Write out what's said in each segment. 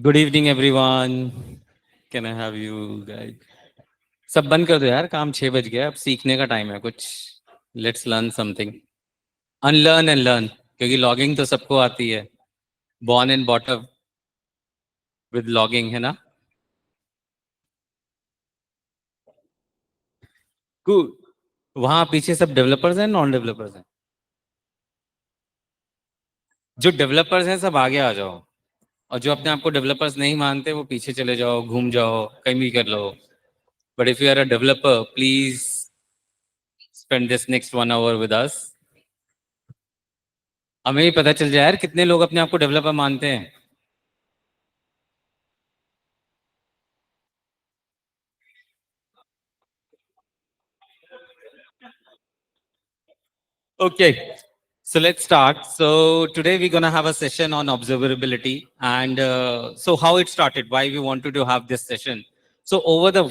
Good evening everyone. Can I have you guys? सब बंद कर दो यार, काम 6 बज गया, अब सीखने का टाइम है कुछ। Let's learn something, unlearn and learn, क्योंकि लॉगिंग तो सबको आती है। Born and bought up with logging, है ना? गुड। वहाँ पीछे सब डेवलपर्स हैं, नॉन डेवलपर्स हैं? जो डेवलपर्स हैं सब आगे आ जाओ, और जो अपने आप को डेवलपर्स नहीं मानते वो पीछे चले जाओ, घूम जाओ, कहीं भी कर लो। But if you are a developer, please spend this next 1 hour with us. हमें भी पता चल जाए यार कितने लोग अपने आप को डेवलपर मानते हैं। Okay, so let's start. So today we're gonna have a session on observability, and so how it started, why we wanted to have this session. So over the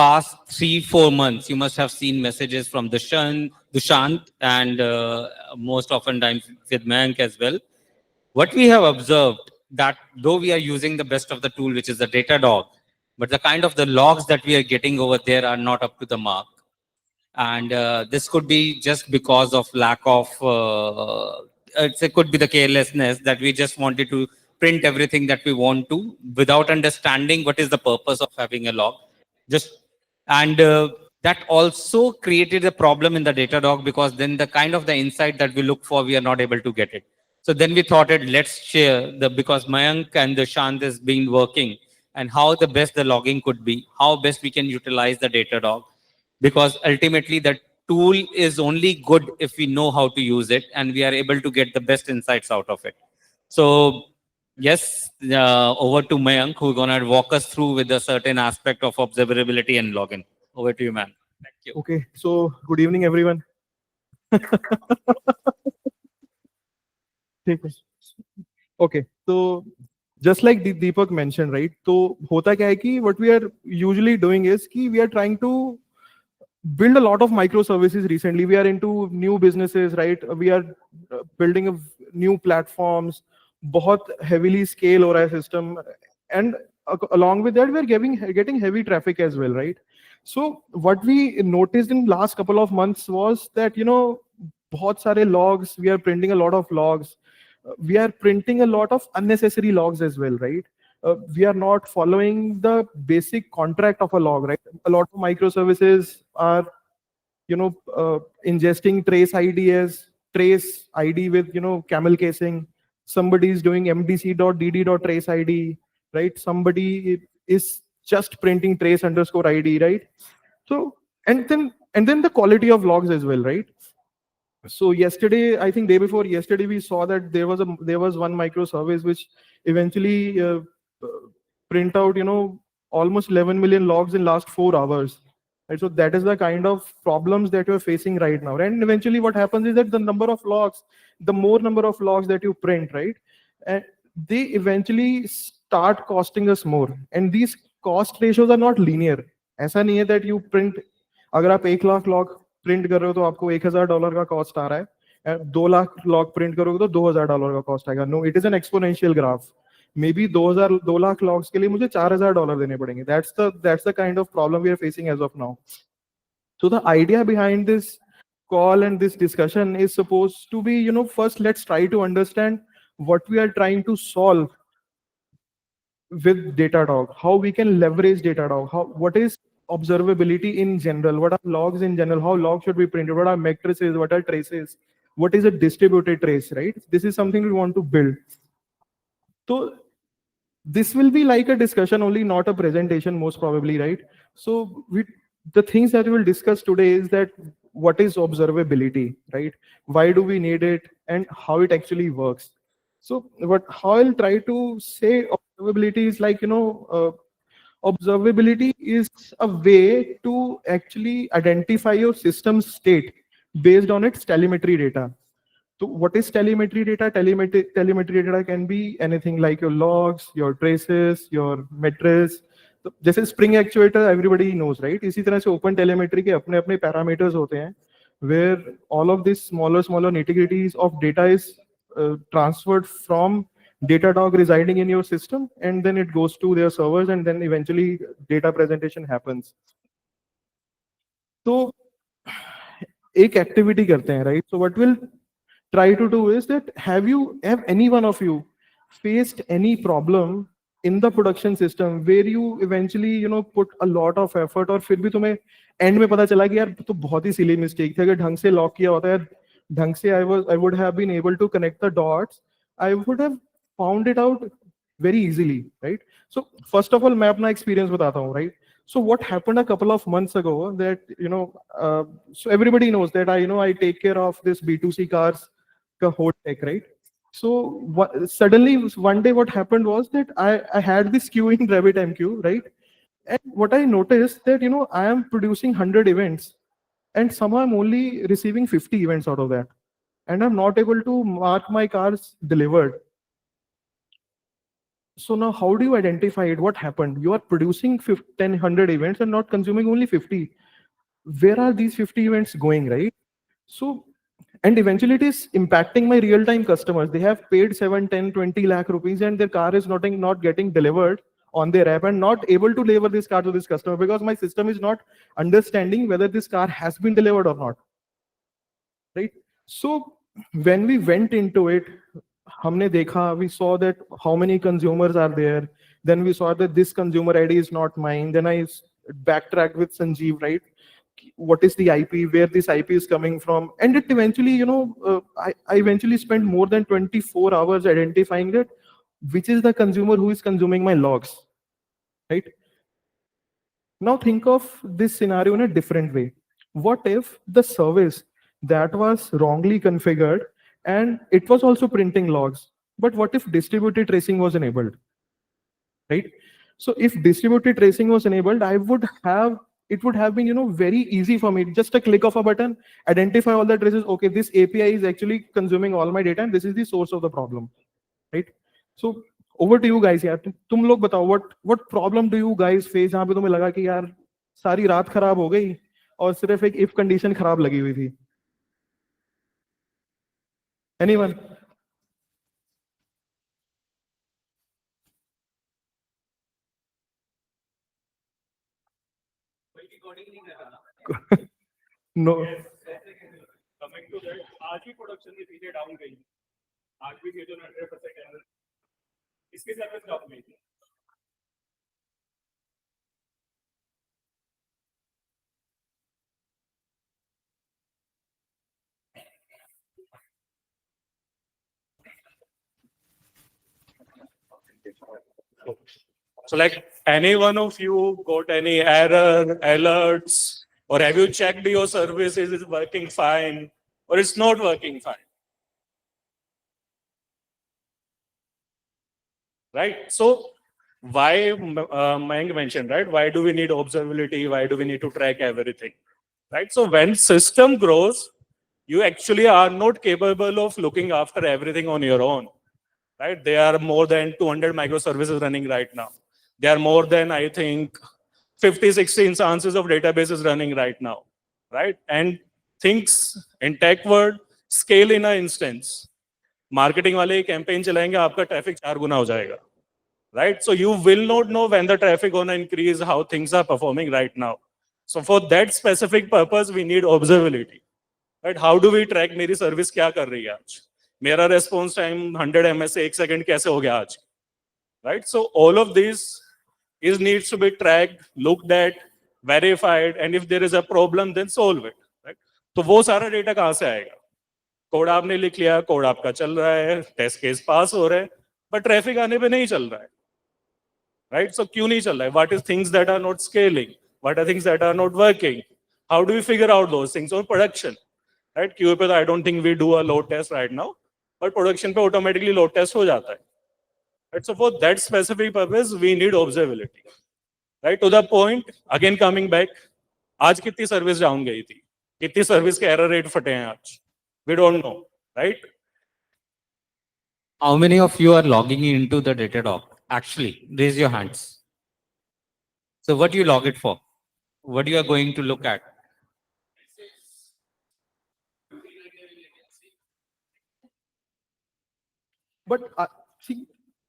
past 3-4 months, you must have seen messages from Dushant, and most often times with Mayank as well. What we have observed that though we are using the best of the tool, which is the Datadog, but the kind of the logs that we are getting over there are not up to the mark, and this could be just because of lack of it could be the carelessness that we just wanted to print everything that we want to without understanding what is the purpose of having a log. Just and that also created a problem in the Datadog, because then the kind of the insight that we look for, we are not able to get it. So then we thought it, let's share the, because Mayank and the Shant has been working, and how the best the logging could be, how best we can utilize the Datadog, because ultimately that tool is only good if we know how to use it and we are able to get the best insights out of it. So yes, over to Mayank, who's gonna walk us through with a certain aspect of observability and login. Over to you, man. Thank you. Okay, so good evening, everyone. ठीक है. Okay, so just like Deepak mentioned, right? तो होता क्या है कि what we are usually doing is कि we are trying to build a lot of microservices recently. We are into new businesses, right? We are building new platforms. बहुत heavily scale हो रहा है system, and along with that, we are getting heavy traffic as well, right? So what we noticed in last couple of months was that बहुत सारे logs, we are printing a lot of logs. We are printing a lot of unnecessary logs as well, right? We are not following the basic contract of a log, right? A lot of microservices are, ingesting trace ID as trace ID with, camel casing. Somebody is doing mdc.dd.trace ID, right? Somebody is just printing trace underscore ID, right? So, and then the quality of logs as well, right? So yesterday, I think day before yesterday, we saw that there was one microservice which eventually print out almost 11 million logs in last 4 hours. Right? So that is the kind of problems that you're facing right now. And eventually what happens is that the more number of logs that you print, right, and they eventually start costing us more. And these cost ratios are not linear. ऐसा नहीं है that you print, अगर आप 1 lakh log print कर रहे हो तो आपको $1,000 का कॉस्ट आ रहा है, 2 लाख लॉग प्रिंट करोगे तो $2,000 का कॉस्ट आएगा. No, it is an exponential graph. Maybe 2 lakh logs के लिए मुझे $4,000 देने पड़ेंगे. That's the kind of problem we are facing as of now. So the idea behind this call and this discussion is supposed to be, first let's try to understand what we are trying to solve with Datadog, how we can leverage Datadog, what is observability in general, what are logs in general, how logs should be printed, what are matrices, what are traces, what is a distributed trace, right? This is something we want to build. So this will be like a discussion only, not a presentation, most probably, right? So the things that we will discuss today is that what is observability, right? Why do we need it, and how it actually works. So how I'll try to say observability is like, observability is a way to actually identify your system state based on its telemetry data. So what is telemetry data? Telemetry data can be anything like your logs, your traces, your metrics. तो जैसे spring actuator everybody knows, right? इसी तरह से open telemetry के अपने अपने parameters होते हैं, where all of these smaller nitty-gritties of data is transferred from Datadog residing in your system, and then it goes to their servers, and then eventually data presentation happens. So एक activity करते हैं, right? So what we'll try to do is that have any one of you faced any problem in the production system where you eventually put a lot of effort और फिर भी तुम्हें end में पता चला कि यार तो बहुत ही silly mistake थी, अगर ढंग से लॉक किया होता है, ढंग से I would have been able to connect the dots, I would have found it out very easily, right? So first of all मैं अपना experience बताता हूँ, right? So what happened a couple of months ago that so everybody knows that I take care of this B2C cars ka whole tech, right? So suddenly one day what happened was that I had this queue in RabbitMQ, right? And what I noticed that I am producing 100 events, and somehow I'm only receiving 50 events out of that, and I'm not able to mark my cars delivered. So now how do you identify it? What happened? You are producing 10, 100 events and not consuming only 50. Where are these 50 events going, right? So, and eventually it is impacting my real-time customers. They have paid 7, 10, 20 lakh rupees and their car is not getting delivered on their app and not able to deliver this car to this customer because my system is not understanding whether this car has been delivered or not, right? So when we went into it, हमने देखा, we saw that how many consumers are there. Then we saw that this consumer ID is not mine. Then I backtracked with Sanjeev, right? What is the IP, where this IP is coming from, and it eventually, I eventually spent more than 24 hours identifying that which is the consumer who is consuming my logs, right? Now think of this scenario in a different way. What if the service that was wrongly configured and it was also printing logs, but what if distributed tracing was enabled, right? So if distributed tracing was enabled, it would have been very easy for me, just a click of a button, identify all the traces. Okay, this API is actually consuming all my data and this is the source of the problem, right? So over to you guys यार, तुम लोग बताओ, what problem do you guys face जहाँ पे तुम्हें लगा कि यार सारी रात खराब हो गई और सिर्फ एक if condition खराब लगी हुई थी? Anyone? No. Coming to that, आज भी प्रोडक्शन की चीजें डाउन गई, आज भी ये जो 100% एरर, इसके सर्विस ड्रॉप हुई थी. So like any one of you got any error, alerts, or have you checked your services is working fine or it's not working fine? Right? So why Mayank mentioned, right? Why do we need observability? Why do we need to track everything? Right? So when system grows, you actually are not capable of looking after everything on your own. Right? There are more than 200 microservices running right now. There are more than, I think, 50, 60 instances of databases running right now. Right? And things in tech world scale in an instance. Marketing वाले campaign चलाएंगे, आपका traffic 4 गुना हो जाएगा. Right? So you will not know when the traffic gonna increase, how things are performing right now. So for that specific purpose, we need observability. Right? How do we track मेरी service क्या कर रही है आज? मेरा response time 100 ms से 1 second कैसे हो गया आज? Right? So all of this needs to be tracked, looked at, verified, and if there is a problem, then solve it. Right? तो वो सारा data कहाँ से आएगा? कोड आपने लिख लिया, कोड आपका चल रहा है, टेस्ट केस पास हो रहे हैं, बट ट्रैफिक आने पे नहीं चल रहा है. Right? So क्यों नहीं चल रहा है? What is things that are not scaling? What are things that are not working? How do we figure out those things on production? Right? QA पे तो I don't think we do a load test right now, but production पे automatically load test हो जाता है. Right? So for that specific purpose, we need observability. Right? To the point, again coming back, आज कितनी service down गई थी? कितनी service के एरर रेट फटे हैं आज? We don't know. Right? How many of you are logging into the Datadog? Actually, raise your hands. So what do you log it for? What you are going to look at? But See,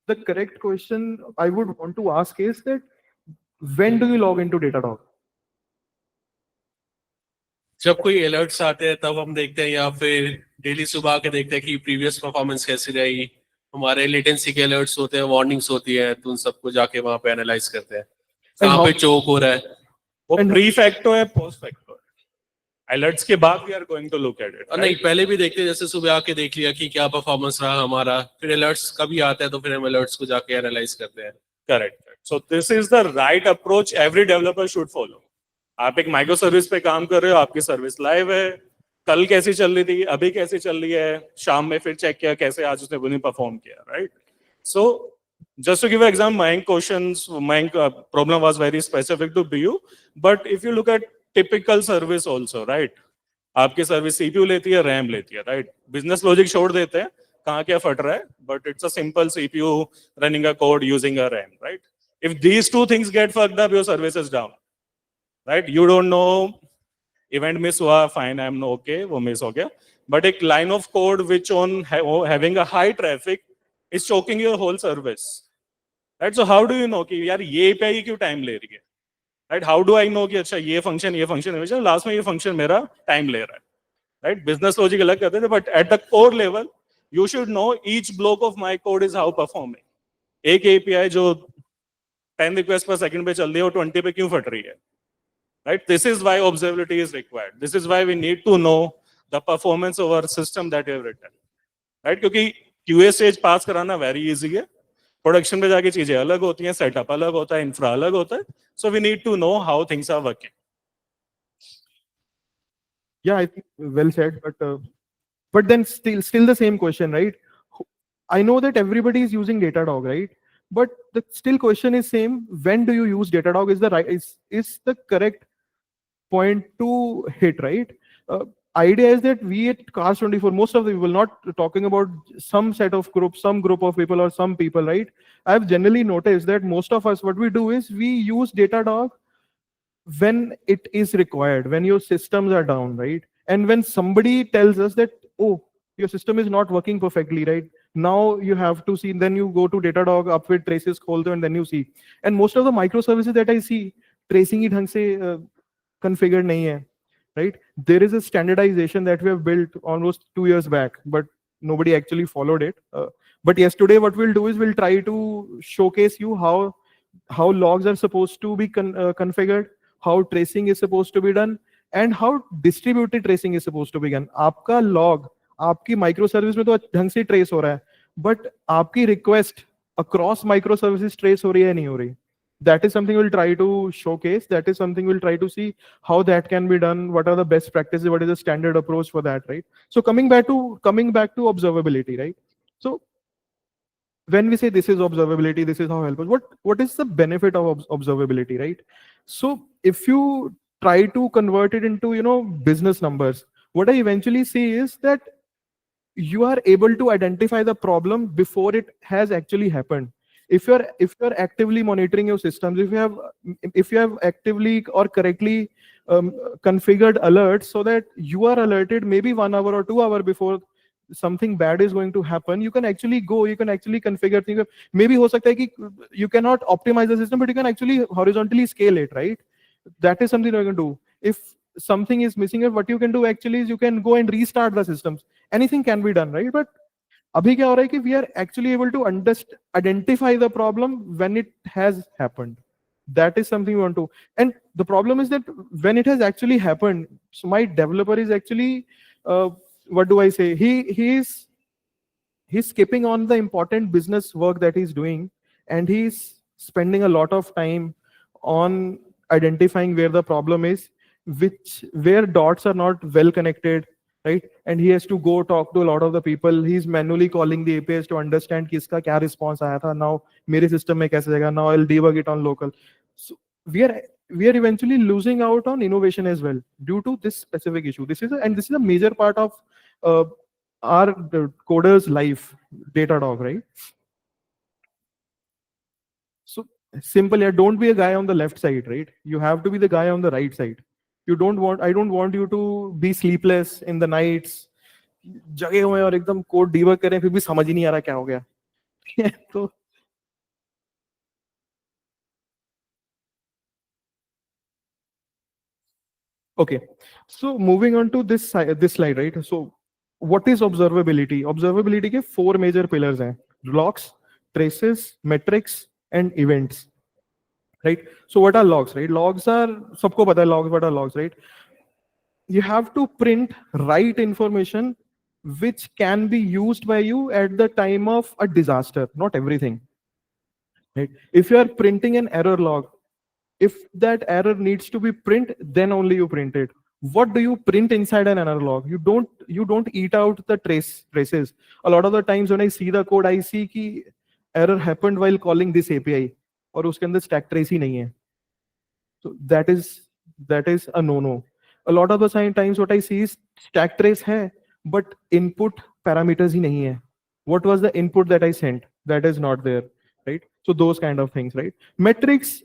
the correct question I would want to ask is that when do you log into Datadog? जब कोई alerts आते हैं तब हम देखते हैं, या फिर डेली सुबह आके देखते हैं कि प्रीवियस परफॉर्मेंस कैसी रही. हमारे लेटेंसी के अलर्ट्स होते हैं, वार्निंग्स होती है, तो उन सबको जाके वहां पे एनालाइज करते हैं कहाँ how- पे चोक हो रहा है. वो And- प्री फैक्टर है, पोस्ट फैक्टर है. अलर्ट्स के बाद we are going to look at it. और नहीं, पहले भी देखते हैं, जैसे सुबह आके देख लिया कि क्या परफॉर्मेंस रहा हमारा, फिर अलर्ट्स कभी आता है तो फिर हम अलर्ट्स को जाके एनालाइज करते हैं. Correct. So this is the right approach every developer should follow. आप एक माइक्रो सर्विस पे काम कर रहे हो, आपकी सर्विस लाइव है, कल कैसी चल रही थी, अभी कैसी चल रही है, शाम में फिर चेक किया कैसे आज उसने बुनी परफॉर्म किया, right. So just to give an example, my questions, my problem was very specific to BU, but if you look at typical service also, right, आपकी सर्विस सीपीयू लेती है, रैम लेती है, राइट. बिजनेस लॉजिक छोड़ देते हैं कहाँ क्या फट रहा है, but it's a simple CPU running a code using a RAM, right. If these two things get fucked up, your service is down, right. You don't know, event miss हुआ, fine, I am okay, वो miss हो गया, but एक line of code which on having a high traffic is choking your whole service, right. So how do you know कि यार ये API क्यों time ले रही है, right. How do I know कि अच्छा ये फंक्शन लास्ट में ये फंक्शन मेरा टाइम ले रहा है, राइट. बिजनेस लॉजिक अलग करते थे, but at the core level you should know each block of my code is how performing. एक एपीआई जो 10 रिक्वेस्ट पर सेकंड पे चल रही है वो 20 पे क्यों फट रही है, right. This is why observability is required. This is why we need to know the performance of our system that we have written, right. क्योंकि क्यूए स्टेज पास कराना वेरी इजी है, प्रोडक्शन पे जाके चीजें अलग होती हैं, सेटअप अलग होता है, इंफ्रा अलग होता है. So we need to know how things are working. Yeah, I think well said, but then still the same question, right? I know that everybody is using Datadog, right? But the still question is same. When do you use Datadog? Is the right is the correct point to hit, right? Idea is that we at Cars 24, most of the people, not talking about some set of group, some group of people or some people, right? I've generally noticed that most of us, what we do is we use Datadog when it is required, when your systems are down, right? And when somebody tells us that, oh, your system is not working perfectly, right? Now you have to see, then you go to Datadog, up with traces, खोलते हो, and then you see. And most of the microservices that I see, tracing ही ढंग से configured नहीं है, right? There is a standardization that we have built almost 2 years back, but nobody actually followed it. But yes, today what we'll do is we'll try to showcase you how logs are supposed to be configured, how tracing is supposed to be done, and how distributed tracing is supposed to be done. आपका log आपकी microservice में तो ढंग से trace हो रहा है, but आपकी request across microservices trace हो रही है नहीं हो रही. That is something we'll try to showcase. That is something we'll try to see how that can be done. What are the best practices? What is the standard approach for that, right? So coming back to observability, right? So when we say this is observability, this is how help us. What is the benefit of observability, right? So if you try to convert it into business numbers, what I eventually see is that you are able to identify the problem before it has actually happened. If you're actively monitoring your systems, if you have actively or correctly configured alerts so that you are alerted maybe 1 hour or 2 hours before something bad is going to happen, you can actually configure things. Maybe ho sakta hai ki you cannot optimize the system, but you can actually horizontally scale it, right? That is something you can do. If something is missing, what you can do actually is you can go and restart the systems. Anything can be done, right? But abhi kya ho raha hai ki we are actually able to identify the problem when it has happened. That is something we want to. And the problem is that when it has actually happened, so my developer is actually what do I say? He's skipping on the important business work that he's doing, and he's spending a lot of time on identifying where the problem is, where dots are not well connected, right? And he has to go talk to a lot of the people. He's manually calling the APIs to understand kiska kya response aaya tha. Now mere system mein kaise jayega. Now I'll debug it on local. So we are eventually losing out on innovation as well due to this specific issue. This is a major part of our coder's life, Datadog, right? So simple, yeah, don't be a guy on the left side, right? You have to be the guy on the right side. I don't want you to be sleepless in the nights, जगे हुए और एकदम code debug करें फिर भी समझ ही नहीं आ रहा क्या हो गया. तो okay, so moving on to this slide, right? So what is observability? Observability के four major pillars हैं: logs, traces, metrics, and events, right? So what are logs, right? Logs are, सबको पता है logs. What are logs, right? You have to print right information which can be used by you at the time of a disaster. Not everything, right? If you are printing an error log, if that error needs to be print, then only you print it. What do you print inside an error log? You don't eat out the traces. A lot of the times when I see the code, I see कि error happened while calling this API और उसके अंदर stack trace ही नहीं है. So that is a no-no. A lot of the times what I see is stack trace hai, but input parameters hi nahi hai. What was the input that I sent? That is not there, right? So those kind of things, right? Metrics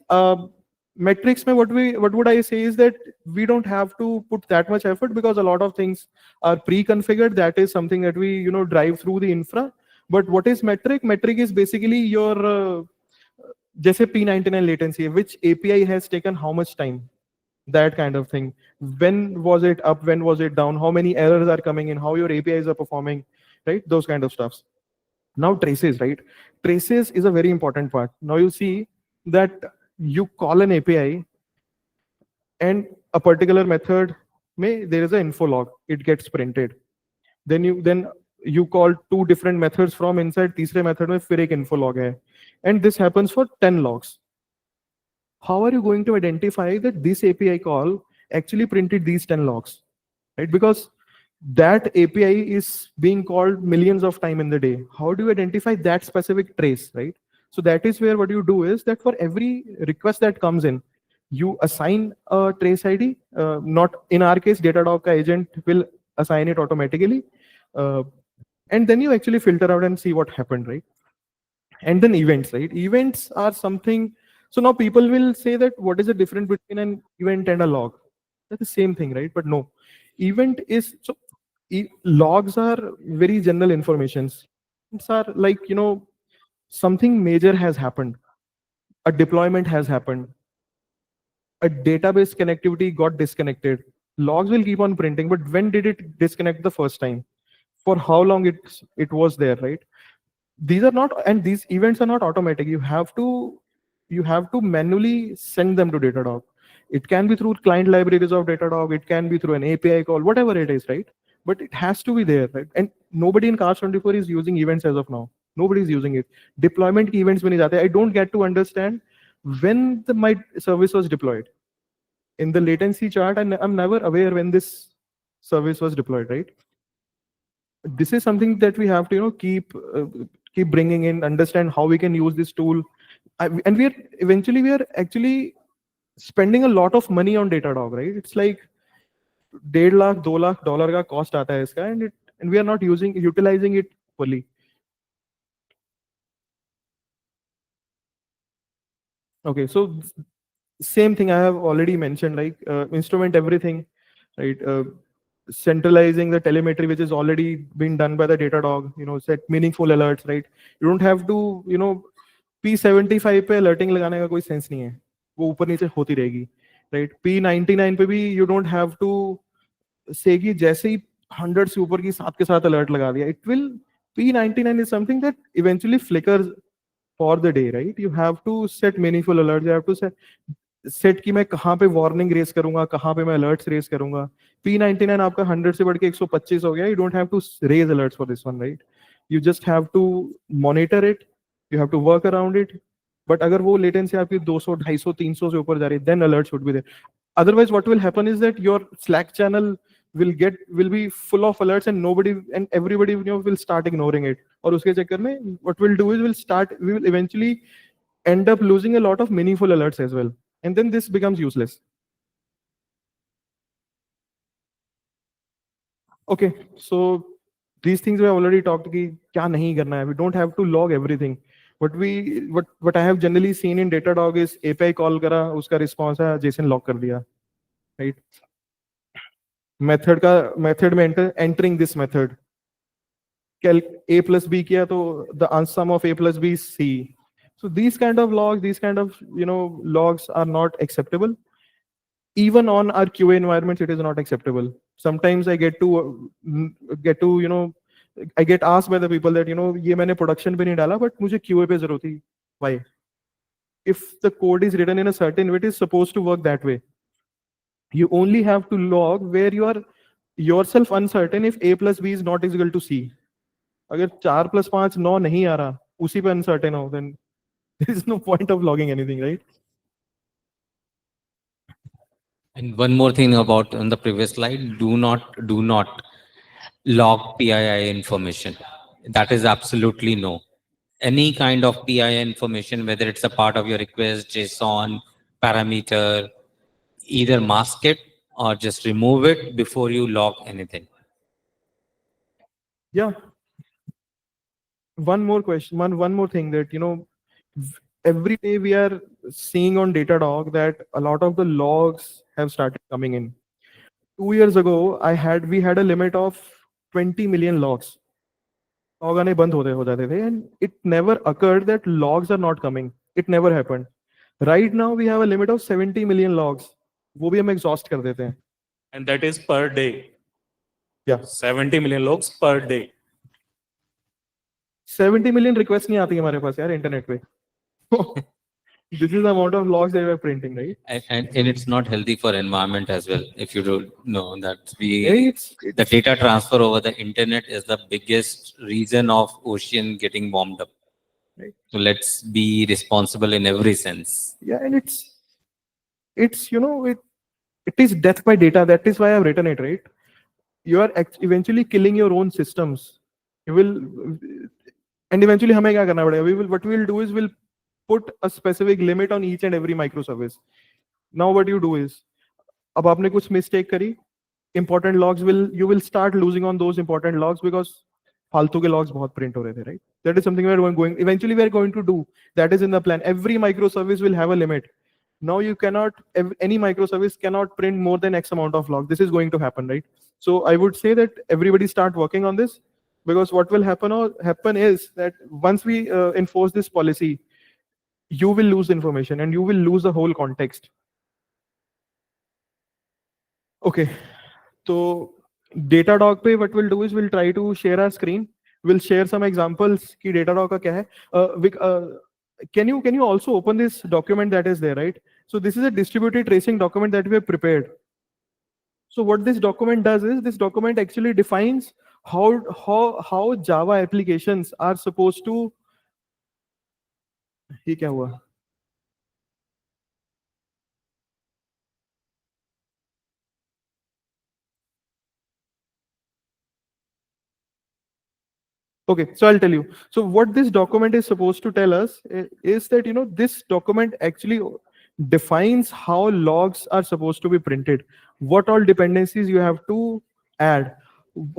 mein what would I say is that we don't have to put that much effort because a lot of things are pre-configured. That is something that we drive through the infra. But what is metric? Metric is basically your जैसे P99 latency, which API has taken how much time, that kind of thing. When was it up? When was it down? How many errors are coming in? How your APIs are performing, right? Those kind of stuffs. Now traces, right? Traces is a very important part. Now you see that you call an API and a particular method there is an info log. It gets printed. Then you call two different methods from inside. तीसरे method में फिर एक info log है. And this happens for 10 logs. How are you going to identify that this API call actually printed these 10 logs, right? Because that API is being called millions of times in the day. How do you identify that specific trace, right? So that is where what you do is that for every request that comes in, you assign a trace ID. Not in our case, Datadog ka agent will assign it automatically. And then you actually filter out and see what happened, right? And then events, right? Events are something. So now people will say that what is the difference between an event and a log? That's the same thing, right? But no, event is so logs are very general informations. It's are like something major has happened, a deployment has happened, a database connectivity got disconnected. Logs will keep on printing, but when did it disconnect the first time? For how long it was there, right? These are not, and these events are not automatic. You have to manually send them to Datadog. It can be through client libraries of Datadog, it can be through an API call, whatever it is, right? But it has to be there, right? And nobody in Cars 24 is using events as of now. Nobody is using it. Deployment events when I don't get to understand when my service was deployed. In the latency chart, I'm never aware when this service was deployed, right? This is something that we have to keep bringing in, understand how we can use this tool. And we are actually spending a lot of money on Datadog, right? It's like 1.5 lakh $2 lakh का cost आता है इसका, and we are not utilizing it fully. Okay, so same thing I have already mentioned, like instrument everything, right? Centralizing the telemetry which is already been done by the Datadog, set meaningful alerts, right? You don't have to, P75 पे alerting लगाने का कोई sense नहीं है, वो ऊपर नीचे होती रहेगी, right? P99 पे भी you don't have to say कि जैसे ही 100 से ऊपर की साथ के साथ alert लगा दिया, it will, P99 is something that eventually flickers for the day, right? You have to set meaningful alerts. You have to set कि मैं कहाँ पे वार्निंग रेस करूंगा, कहाँ पे मैं अलर्ट्स रेस करूंगा. P99 आपका 100 से बढ़ के 125 हो गया. You don't have to raise alerts for this one, right? You just have to monitor it. You have to work around it. But अगर वो latency आपकी 200, 250, 300 से ऊपर जा रही है, then alerts should be there. Otherwise, what will happen is that your Slack channel will be full of alerts and everybody will start ignoring it. और उसके चक्कर में what we'll do is we will eventually end up losing a lot of meaningful alerts as well. And then this becomes useless. Okay, so these things we have already talked कि क्या नहीं करना है. We don't have to log everything. What I have generally seen in Datadog is API call करा, उसका response है JSON log कर दिया, right? Method में entering this method, A plus B किया तो the sum of A plus B is C. So these kind of logs, these kind of logs are not acceptable. Even on our QA environments, it is not acceptable. Sometimes I I get asked by the people that ये मैंने production पे नहीं डाला, but मुझे QA पे जरूरत थी. Why? If the code is written in a certain way, it is supposed to work that way. You only have to log where you are yourself uncertain if A plus B is not equal to C. अगर 4 + 5 9 नहीं आ रहा, उसी पे uncertain हो, then there is no point of logging anything, right? And one more thing about on the previous slide, do not log PII information. That is absolutely no. Any kind of PII information, whether it's a part of your request, JSON, parameter, either mask it or just remove it before you log anything. Yeah. One more question, one more thing that every day we are seeing on Datadog that a lot of the logs have started coming in. 2 years ago, we had a limit of 20 million logs. Log आने बंद हो जाते थे, and it never occurred that logs are not coming. It never happened. Right now we have a limit of 70 million logs. वो भी हम exhaust कर देते हैं. And that is per day. Yeah. 70 million logs per day. 70 million requests नहीं आती हमारे पास यार इंटरनेट पे. This is the amount of logs that we're printing, right? And it's not healthy for environment as well. If you don't know that It's the data transfer over the internet is the biggest reason of ocean getting warmed up. right. So let's be responsible in every sense. Yeah, and it's it is death by data. That is why I've written it, right? You are eventually killing your own systems. You will, and eventually हमें क्या करना पड़ेगा? What we will do is we'll put a specific limit on each and every microservice. Now what you do is, अब आपने कुछ mistake करी, important logs you will start losing on those important logs because फालतू के logs बहुत print हो रहे थे, right? That is something eventually we are going to do. That is in the plan. Every microservice will have a limit. Now you cannot, any microservice cannot print more than X amount of logs. This is going to happen, right? So I would say that everybody start working on this, because what will happen is that once we enforce this policy, you will lose information and you will lose the whole context. Okay, so Datadog पे what we'll do is we'll try to share our screen. We'll share some examples कि Datadog का क्या है. Can you also open this document that is there, right? So this is a distributed tracing document that we have prepared. So what this document does is this document actually defines how Java applications are supposed to. ये क्या हुआ? Okay, so I'll tell you. So what this document is supposed to tell us is that this document actually defines how logs are supposed to be printed, what all dependencies you have to add,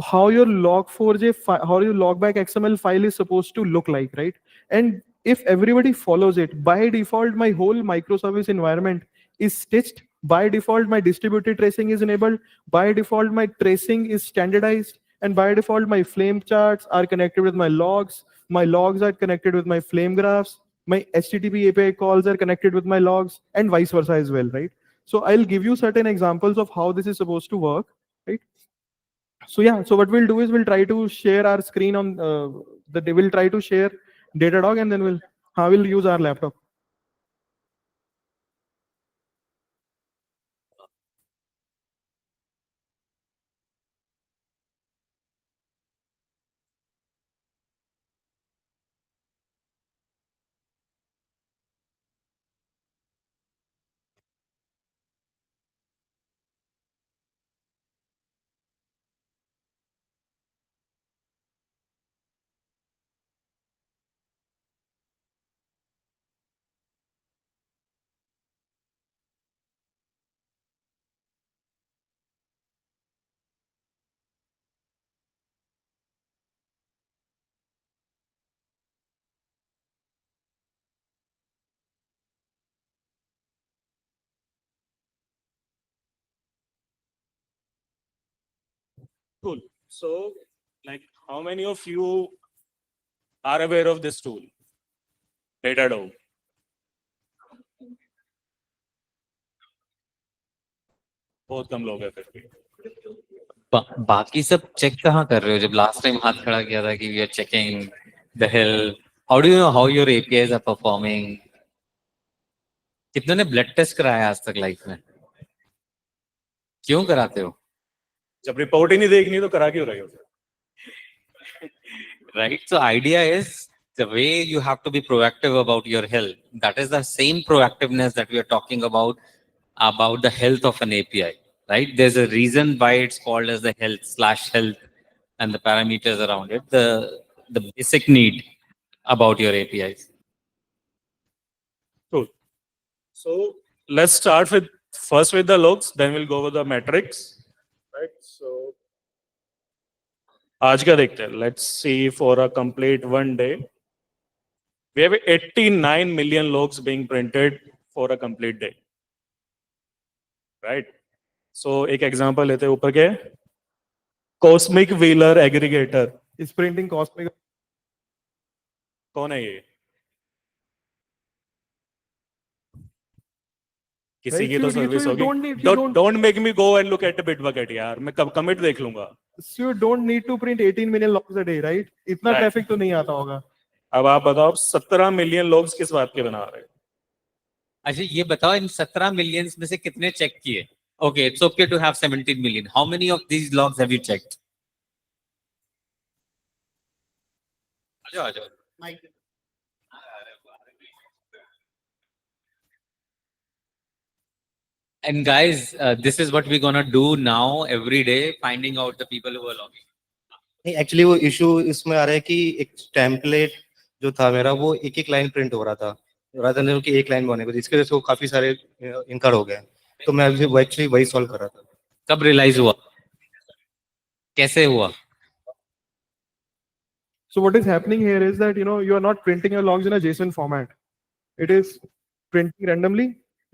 how your log4j how your logback XML file is supposed to look like, right? And if everybody follows it, by default my whole microservice environment is stitched. By default my distributed tracing is enabled. By default my tracing is standardized. And by default, my flame charts are connected with my logs. My logs are connected with my flame graphs. My HTTP API calls are connected with my logs, and vice versa as well, right? So I'll give you certain examples of how this is supposed to work, right? So yeah, so what we'll do is we'll try to share our screen on we'll try to share Datadog, and then we'll use our laptop. Cool. So Like, how many of you are aware of this tool? Datadog. बहुत कम लोग हैं फिर भी. बाकी सब check कहाँ कर रहे हो जब लास्ट टाइम हाथ खड़ा किया था कि we are checking the hell how do you know how your APIs are performing कितनों ने ब्लड टेस्ट कराया आज तक लाइफ में क्यों कराते हो जब रिपोर्ट ही नहीं देखनी तो करा क्यों रहे हो? right so idea is the way you have to be proactive about your health that is the same proactiveness that we are talking about the health of an api right there's a reason why it's called as the health/health and the parameters around it the basic need about your apis Cool. So let's start with first with the logs, then we'll go over the metrics. Right. So आज का देखते हैं. Let's see for a complete one day. We have 89 million logs being printed for a complete day. Right. So एक example लेते हैं ऊपर के Cosmic Wheeler Aggregator. Is printing cosmic. कौन है ये? किसी Right, की तो so you सर्विस होगी. don't need- you Don't make me go and look at the Bitbucket यार. मैं commit देख लूंगा. So you don't need to print 18 million logs a day, right? इतना Right. traffic तो नहीं आता होगा. अब आप बताओ 17 मिलियन लोग किस बात के बना रहे हैं? अच्छा ये बताओ इन 17 मिलियंस में से कितने चेक किए okay it's okay to have 17 million how many of these logs have you checked आ जाओ And guys, this is what we're gonna do now every day, finding out the people who are logging. नहीं actually वो issue इसमें आ रहा है कि एक template जो था मेरा वो एक एक लाइन प्रिंट हो रहा था रादर देन कि एक लाइन बने को जिसके वजह से वो काफी सारे इनकर हो गए तो मैं अभी एक्चुअली वही सॉल्व कर रहा था कब रियलाइज हुआ कैसे हुआ So what is happening here is that you are not printing your logs in a JSON format. It is printing randomly.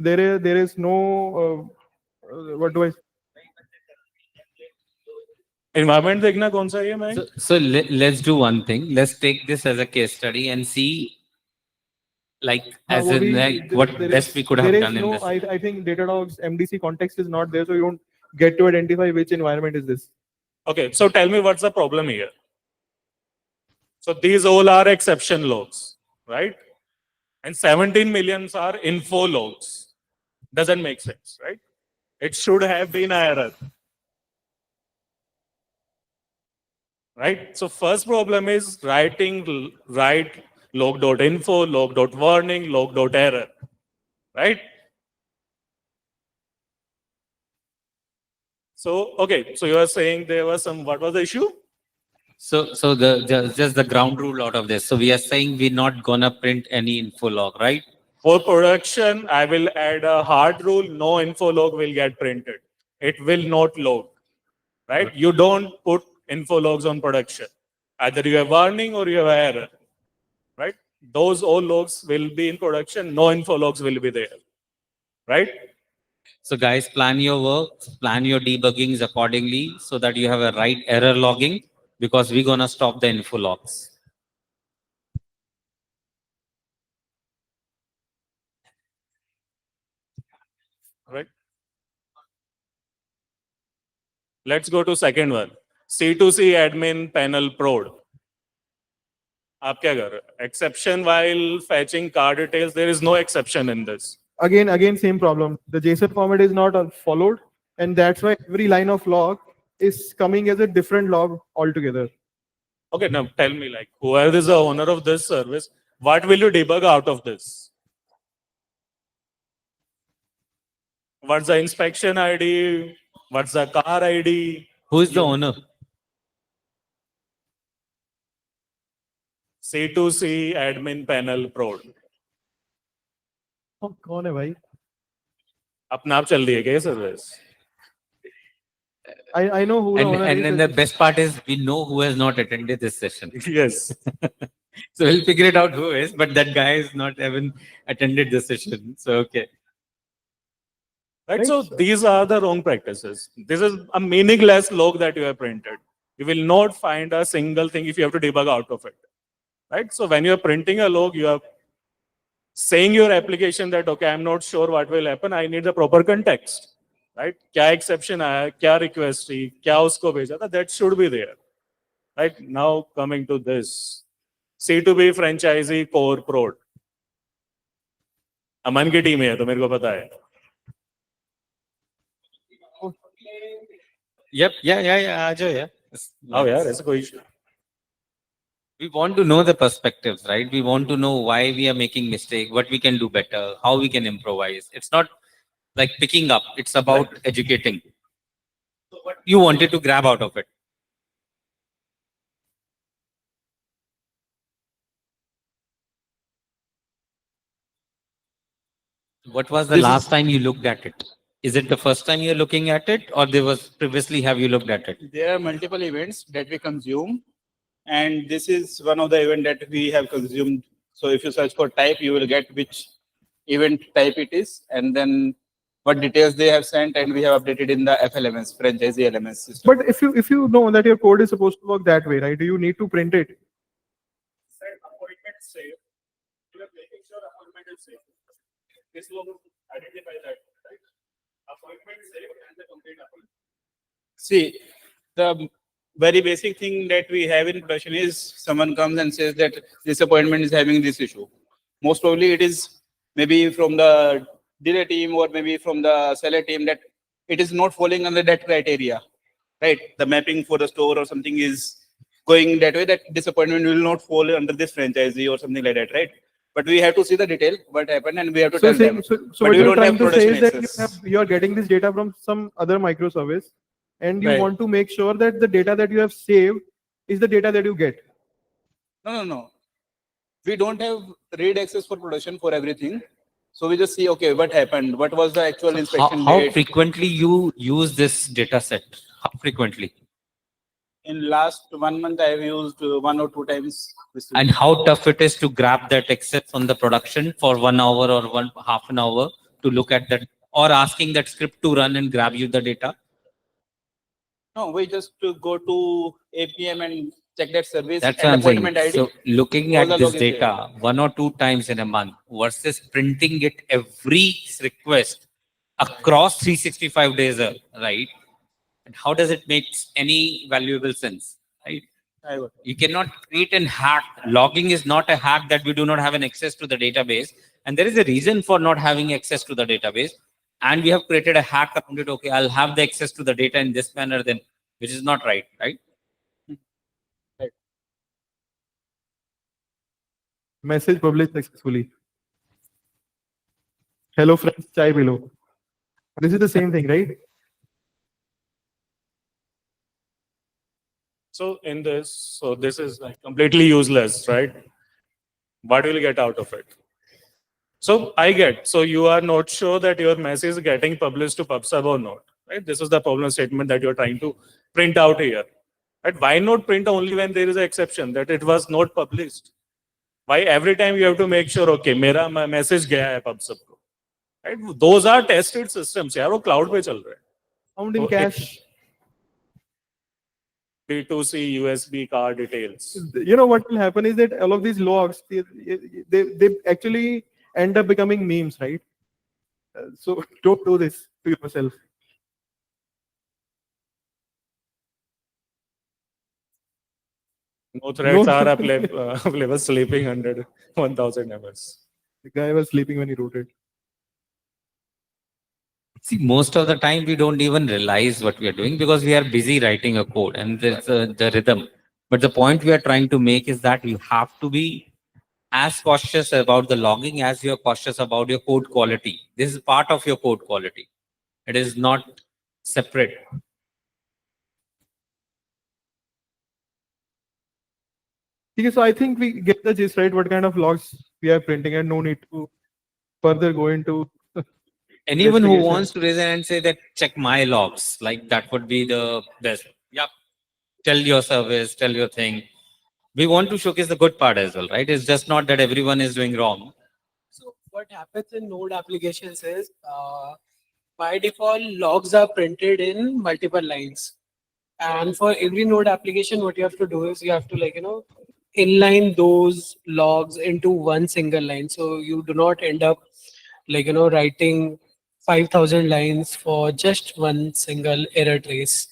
There is no what do I? Environment देखना कौन सा है मैं? So let's do one thing. Let's take this as a case study and see, like, as what in, we- like, there- what there best is- we could have there is done in no, this. I think Datadog's MDC context is not there, so you don't get to identify which environment is this. Okay, so tell me what's the problem here? So these all are exception logs, right? And 17 millions are info logs. Doesn't make sense, right? It should have been an error. Right? So first problem is write log.info, log.warning, log.error. Right? So, okay, so you are saying there was what was the issue? So just the ground rule out of this. So we are saying we're not gonna print any info log, right? For production, I will add a hard rule, no info log will get printed. It will not log, right? You don't put info logs on production. Either you have warning or you have error, right? Those all logs will be in production, no info logs will be there, right? So guys, plan your work, plan your debuggings accordingly so that you have a right error logging because we're gonna stop the info logs. Right? Let's go to second one. C2C admin panel prod. आप क्या कर रहे हो? Exception while fetching car details, there is no exception in this. Again, same problem. The JSON format is not followed, and that's why every line of log is coming as a different log altogether. Okay, now tell me, like, whoever is the owner of this service, what will you debug out of this? What's the inspection ID? What's the car ID? Who is the owner? C2C admin panel prod. Oh, कौन है भाई? अपना आप चल रही है क्या service? I know who the owner And is. then the best part is we know who has not attended this session. Yes. So we'll figure it out who is, but that guy is not even attended the session. So okay. Right. So these are the wrong practices. This is a meaningless log that you have printed. You will not find a single thing if you have to debug out of it, right? So when you're printing a log, you are saying your application that, okay, I'm not sure what will happen. I need the proper context, right? क्या exception आया, क्या request थी, क्या उसको भेजा था, that should be there, right? Now coming to this, C2B franchisee core prod. अमन की team है तो मेरे को पता है. Yep. Yeah. Ajo, yeah. Oh yeah, ऐसा कोई issue. We want to know the perspectives, right? We want to know why we are making mistake, what we can do better, how we can improvise. It's not like picking up. It's about educating. So what you wanted to grab out of it? What was the last time you looked at it? Is it the first time you're looking at it, or there was previously have you looked at it? There are multiple events that we consume, and this is one of the event that we have consumed. So if you search for type, you will get which event type it is, and then what details they have sent, and we have updated in the FLMS, franchisee LMS system. But if you know that your code is supposed to work that way, right? Do you need to print it? Set appointment save. You are making sure appointment is safe. This will identify that, right? Appointment save and the complete appointment. See, the very basic thing that we have in production is someone comes and says that this appointment is having this issue. Most probably it is maybe from the delay team or maybe from the seller team that it is not falling under that criteria, right? The mapping for the store or something is going that way, that this appointment will not fall under this franchisee or something like that, right? But we have to see the detail, what happened, and we have to So, tell them. so But what we you're don't trying have to say is production that access. you are getting this data from some other microservice, and you Right. want to make sure that the data that you have saved is the data that you get. No. We don't have read access for production for everything. So we just see, okay, what happened? What was the actual inspection How date? frequently you use this data set? How frequently? In last 1 month, I have used 1 or 2 times. This And how tough it is to grab that access on the production for 1 hour or half an hour to look at that, or asking that script to run and grab you the data? No, we just go to APM and check that service That's what and I'm saying. appointment ID. So looking all at the this log is there. data 1 or 2 times in a month versus printing it every request across 365 days, right? And how does it make any valuable sense, right? I got it. You cannot create an hack. Logging is not a hack that we do not have an access to the database. And there is a reason for not having access to the database. And we have created a hack around it. Okay, I'll have the access to the data in this manner then, which is not right, right? Message published successfully. Hello friends, chai below. This is the same thing, right? So in this, so this is like completely useless, right? What will you get out of it? So I get, so you are not sure that your message is getting published to PubSub or not, right? This is the problem statement that you're trying to print out here. Right? Why not print only when there is an exception that it was not published? Why every time you have to make sure, okay, मेरा message गया है PubSub को, right? Those are tested systems, यार वो cloud पे चल रहे हैं. Found in So cache. B2C USB card details. You know what will happen is that all of these logs, they actually end up becoming memes, right? So don't do this to yourself. No threats No. are available sleeping under 1000 ms. The guy was sleeping when he wrote it. See, most of the time we don't even realize what we are doing because we are busy writing a code and there's the rhythm. But the point we are trying to make is that you have to be as cautious about the logging as you're cautious about your code quality. This is part of your code quality. It is not separate. Okay, so I think we get the gist, right? What kind of logs we are printing, and no need to further go into. Anyone who Investigation. wants to raise an hand and say that check my logs, like that would be the best. Yep. Tell your service, tell your thing. We want to showcase the good part as well, right? It's just not that everyone is doing wrong. So what happens in Node applications is by default logs are printed in multiple lines, And for every node application, what you have to do is you have to inline those logs into one single line. So you do not end up writing 5,000 lines for just one single error trace.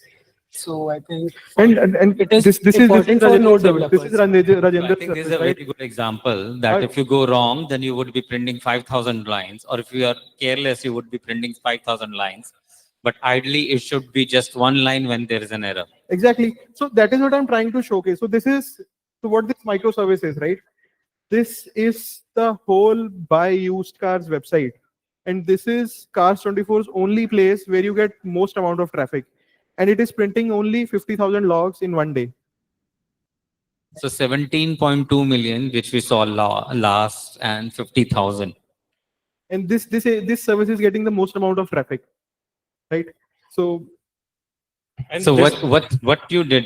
So I think And it is this is important for node Rajendra's service. This is developers. So I Rajendra's think this is service, a right? very good example that I- if you go wrong, then you would be printing 5,000 lines, or if you are careless, you would be printing 5,000 lines. But ideally, it should be just one line when there is an error. Exactly. So that is what I'm trying to showcase. So this is what this microservice is, right? This is the whole buy used cars website. And this is Cars24's only place where you get most amount of traffic. And it is printing only 50,000 logs in one day. So 17.2 million, which we saw last, and 50,000. And this service is getting the most amount of traffic, right? So And So this- what you did,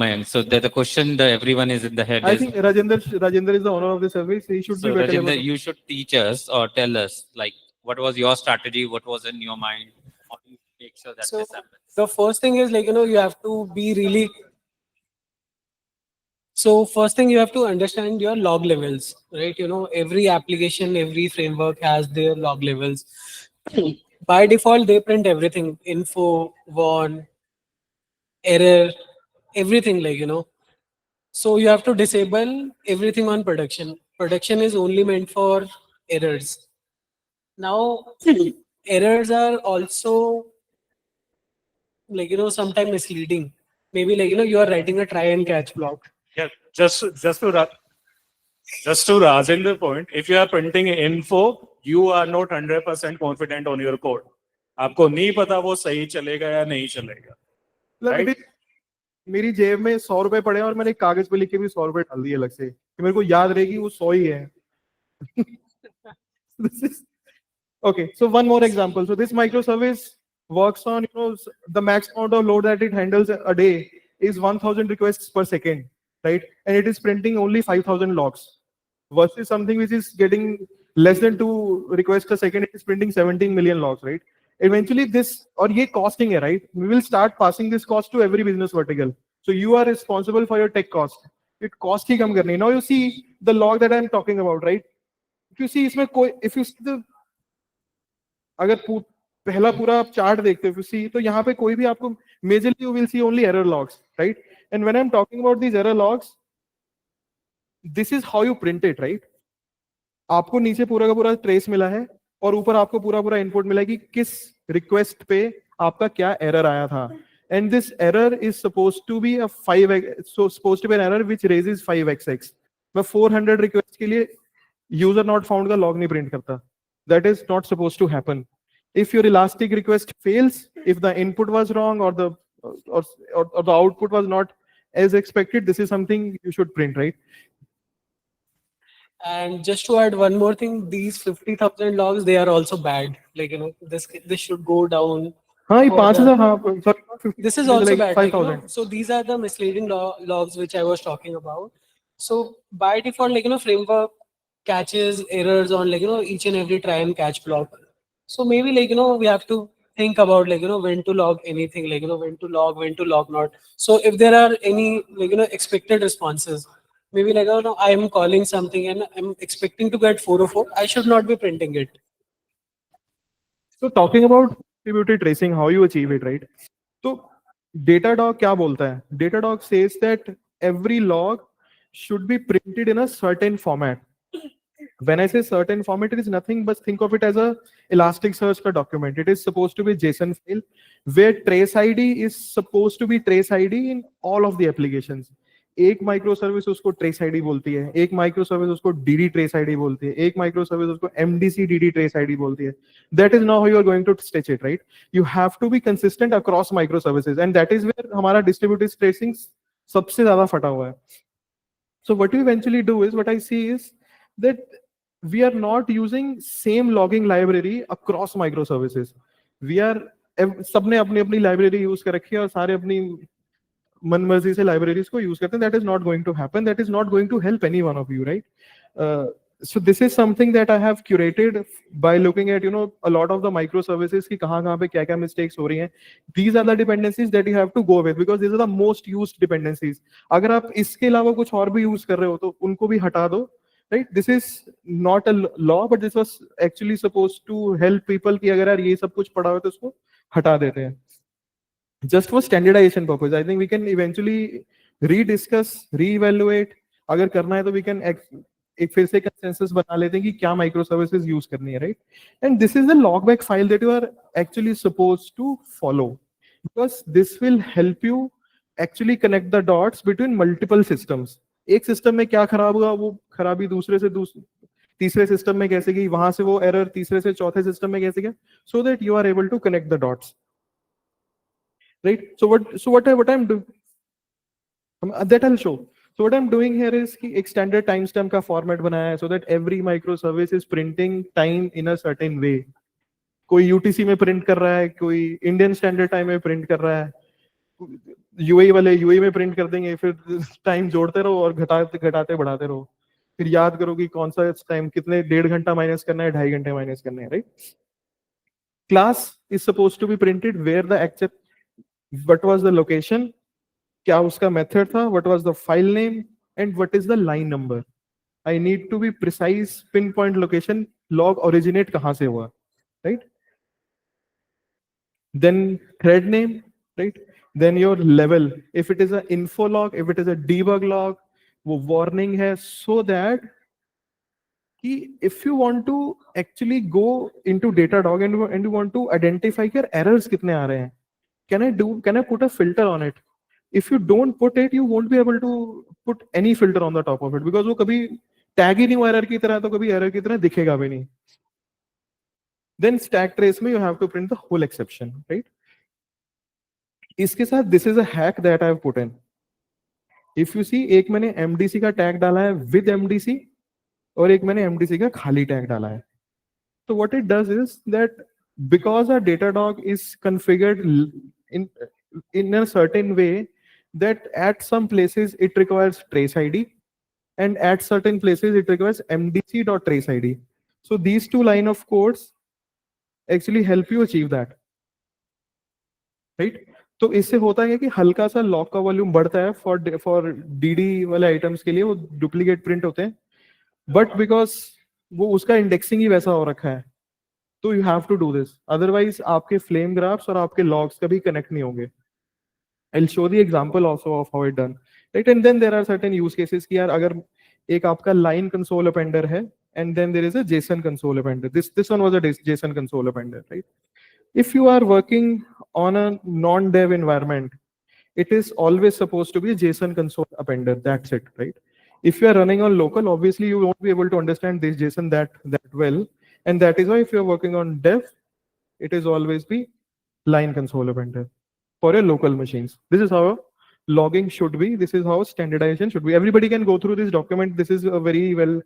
Mayank? So the question that everyone is in the head I is, think Rajendra is the owner of the service. He should so be better able Rajendra, to- you should teach us or tell us, like, what was your strategy? What was in your mind? How do you make sure that So this happens? the first thing is you have to be really. So first thing you have to understand your log levels, right? Every application, every framework has their log levels. By default, they print everything: info, warn, error, everything So you have to disable everything on production. Production is only meant for errors. Now, errors are also sometimes misleading. Maybe you are writing a try and catch block. yeah, just to Rajendra's point, if you are printing info, you are not 100% confident on your code. आपको नहीं पता वो सही चलेगा या नहीं चलेगा. मतलब Right? मेरी जेब में 100 रुपए पड़े हैं और मैंने एक कागज पे लिख के भी 100 रुपए डाल दिए अलग से कि मेरे को याद रहेगी वो 100 ही है. This is okay. So one more example. So this microservice works on the max amount of load that it handles a day is 1,000 requests per second, right? And it is printing only 5,000 logs versus something which is getting less than 2 requests a second. It is printing 17 million logs, right? Eventually this or ye costing hai, right? We will start passing this cost to every business vertical. So you are responsible for your tech cost. It cost hi kam karni. Now you see the log that I'm talking about, right? If you see इसमें कोई if you see the अगर पहला पूरा आप chart देखते हो सी तो यहाँ पे कोई भी आपको majorly you will see only error logs, right? And when I am talking about these error logs, this is how you print it, right? आपको नीचे पूरा का पूरा ट्रेस मिला है और ऊपर आपको पूरा पूरा इनपुट मिला है कि किस रिक्वेस्ट पे आपका क्या एरर आया था. And this error is suppose to be a 5x, so suppose to be an error which raises 5xx. मैं 400 रिक्वेस्ट के लिए यूजर नॉट फाउंड का लॉग नहीं प्रिंट करता. That is not supposed to happen. If your elastic request fails, if the input was wrong or the output was not as expected, this is something you should print, right? And just to add one more thing, these 50,000 logs, they are also bad. This should go down. हाँ ये for 5,000 the- हाँ sorry not 50, This is also like bad. 5,000. So these are the misleading logs which I was talking about. So by default, framework catches errors on each and every try and catch block. So maybe we have to think about when to log anything, when to log not. So if there are any expected responses, maybe no, I am calling something and I'm expecting to get 404, I should not be printing it. So talking about distributed tracing, how you achieve it, right? So Datadog क्या बोलता है? Datadog says that every log should be printed in a certain format. When I say certain format, it is nothing but think of it as a Elasticsearch ka document. It is supposed to be JSON file where trace ID is supposed to be trace ID in all of the applications. एक micro service उसको trace ID बोलती है, एक micro service उसको DD trace ID बोलती है, एक micro service उसको एमडीसी डीडी ट्रेस आईडी बोलती है. That is now how you are going to stitch it, right? You have to be consistent across micro services and that is where हमारा distributed tracing सबसे ज्यादा फटा हुआ है. So what we eventually do is, what I see is that we are not using same logging library across microservices. We are सबने अपनी अपनी library use कर रखी है और सारे अपनी मनमर्जी से लाइब्रेरीज को यूज करते हैं. That is not going to happen. That is not going to help any one of you, right? So this is something that I have curated by looking at, a lot of the microservices ki kahan pe kya mistakes ho rahi hain. These are the dependencies that you have to go with because these are the most used dependencies. Agar aap iske alawa kuch aur bhi use kar rahe ho to unko bhi hata do, right? This is not a law, but this was actually supposed to help people ki agar yaar ye sab kuch pada ho to usko hata dete hain. Just for standardization purpose, I think we can eventually rediscuss, reevaluate. अगर करना है तो we can एक फिर से consensus बना लेते हैं कि क्या microservices use करनी है, right? And this is the logback file that you are actually supposed to follow because this will help you actually connect the dots between multiple systems. एक सिस्टम में क्या खराब हुआ, वो खराबी दूसरे से तीसरे सिस्टम में कैसे गई, वहां से वो एरर तीसरे से चौथे सिस्टम में कैसे गया, so that you are able to connect the dots. Right? So what I'm doing, that I'll show. So what I'm doing here is कि एक standard timestamp का format बनाया है so that every microservice is printing time in a certain way. कोई UTC में print कर रहा है, कोई Indian Standard Time में print कर रहा है, UAE वाले UAE में print कर देंगे, फिर time जोड़ते रहो और घटाते बढ़ाते रहो, फिर याद करो कि कौन सा time कितने 1.5 घंटा minus करना है, 2.5 घंटे minus करना है, right? Class is supposed to be printed where the accept, what was the location, क्या उसका मेथड था, what was the file name and what is the line number. I need to be precise, pinpoint location, log originate कहाँ से हुआ, right? Then thread name, right? Then your level, if it is a info log, if it is a debug log, वो warning है so that कि if you want to actually go into Datadog and you want to identify your errors कितने आ रहे हैं, can I put a filter on it? If you don't put it, you won't be able to put any filter on the top of it because वो कभी tag ही नहीं हुआ error की तरह, तो कभी error की तरह दिखेगा भी नहीं. Then stack trace में you have to print the whole exception, right? इसके साथ this is a hack that I have put in. If you see, एक मैंने MDC का tag डाला है with MDC और एक मैंने MDC का खाली tag डाला है. So what it does is that because our Datadog is configured in a certain way that at some places it requires trace ID and at certain places it requires mdc.trace ID. So these two line of codes actually help you achieve that, right? तो इससे होता है कि हल्का सा lock का volume बढ़ता है फॉर डीडी वाले आइटम्स के लिए, वो डुप्लीकेट प्रिंट होते हैं, बट बिकॉज वो उसका इंडेक्सिंग ही वैसा हो रखा है, तो you have to do this, otherwise आपके फ्लेम ग्राफ्स और आपके लॉग्स कभी कनेक्ट नहीं होंगे. I'll show the example also of how it done, right? And then there are certain use cases कि यार अगर एक आपका line console appender है and then there is a JSON console appender. This one was a JSON console appender, right? If you are working on a non-dev environment, it is always supposed to be a JSON console appender. That's it, right? If you are running on local, obviously you won't be able to understand this JSON that well, and that is why if you are working on dev, it is always be line console appender for your local machines. This is how logging should be. This is how standardization should be. Everybody can go through this document. This is a very well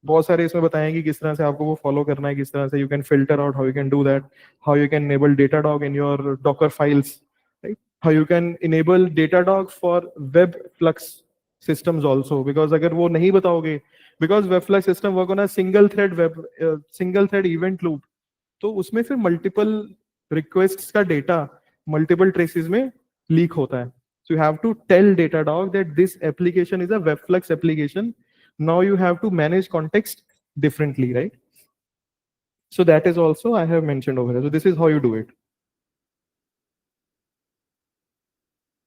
बहुत सारे इसमें बताएं कि किस तरह से आपको वो फॉलो करना है, किस तरह से you can filter out, how you can do that, how you can enable Datadog in your Docker files, right? How you can enable Datadog for Webflux systems also, because अगर वो नहीं बताओगे, because Webflux system work on a single thread event loop, तो उसमें फिर multiple requests का data multiple traces में leak होता है. So you have to tell Datadog that this application is a Webflux application. Now you have to manage context differently, right? So that is also I have mentioned over here. So this is how you do it.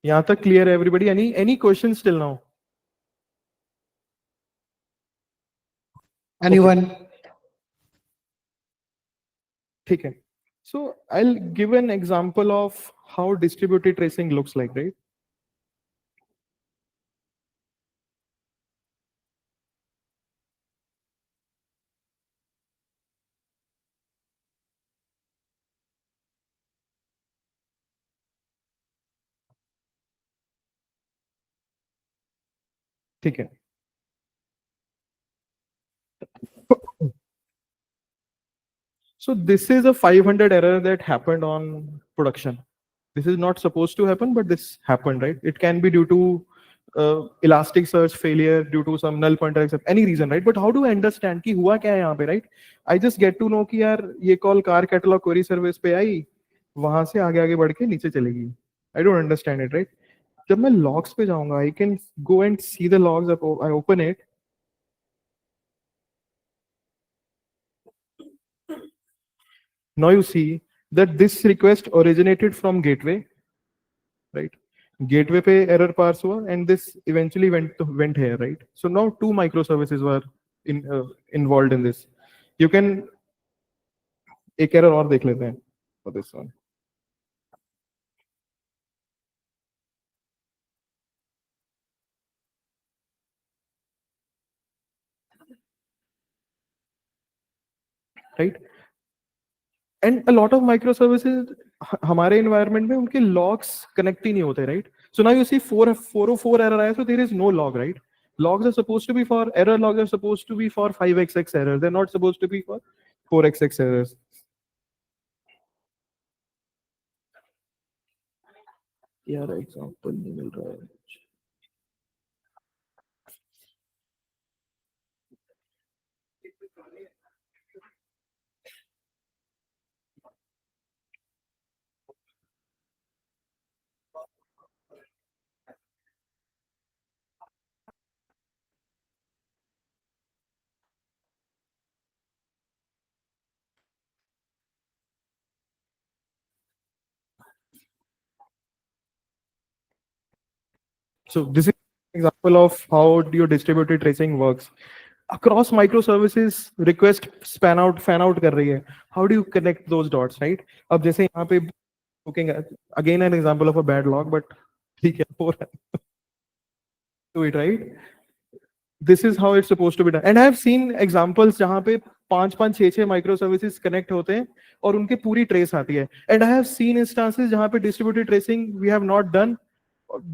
यहाँ तक clear है everybody? Any questions till now? Anyone? ठीक है. So I'll give an example of how distributed tracing looks like, right? ठीक है. So this is a 500 error that happened on production. This is not supposed to happen, but this happened, right? It can be due to Elasticsearch failure due to some null pointer except any reason, right? But how do I understand कि हुआ क्या है यहाँ पे, right? I just get to know कि यार ये call car catalog query service पे आई, वहां से आगे आगे बढ़ के नीचे चलेगी. I don't understand it, right? जब मैं logs पे जाऊंगा, I can go and see the logs. I open it. Now you see that this request originated from gateway, right? Gateway पे error parse हुआ and this eventually went here, right? So now two microservices were involved in this. You can एक error और देख लेते हैं for this one. Right? And a lot of microservices हमारे environment में उनके logs connect ही नहीं होते, right? So now you see 404 error आया, so there is no log, right? Logs are supposed to be for error. Logs are supposed to be for 5xx errors. They're not supposed to be for 4xx errors. यार example नहीं मिल रहा है. So this is an example of how your distributed tracing works. Across microservices, request fan out कर रही है. How do you connect those dots, right? अब जैसे यहाँ पे looking at again an example of a bad log, but ठीक है, हो रहा है. Do it, right? This is how it's supposed to be done. And I have seen examples जहाँ पे 5-5 6-6 microservices connect होते हैं और उनके पूरी trace आती है. And I have seen instances जहाँ पे distributed tracing we have not done,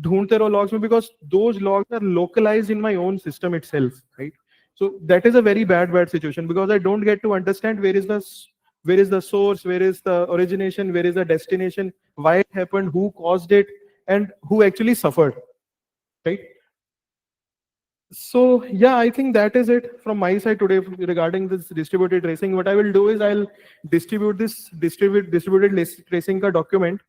ढूंढते रहो logs में, because those logs are localized in my own system itself, right? So that is a very bad situation, because I don't get to understand where is the source, where is the origination, where is the destination, why it happened, who caused it, and who actually suffered, right? So yeah, I think that is it from my side today regarding this distributed tracing. What I will do is I'll distribute this distributed tracing ka document.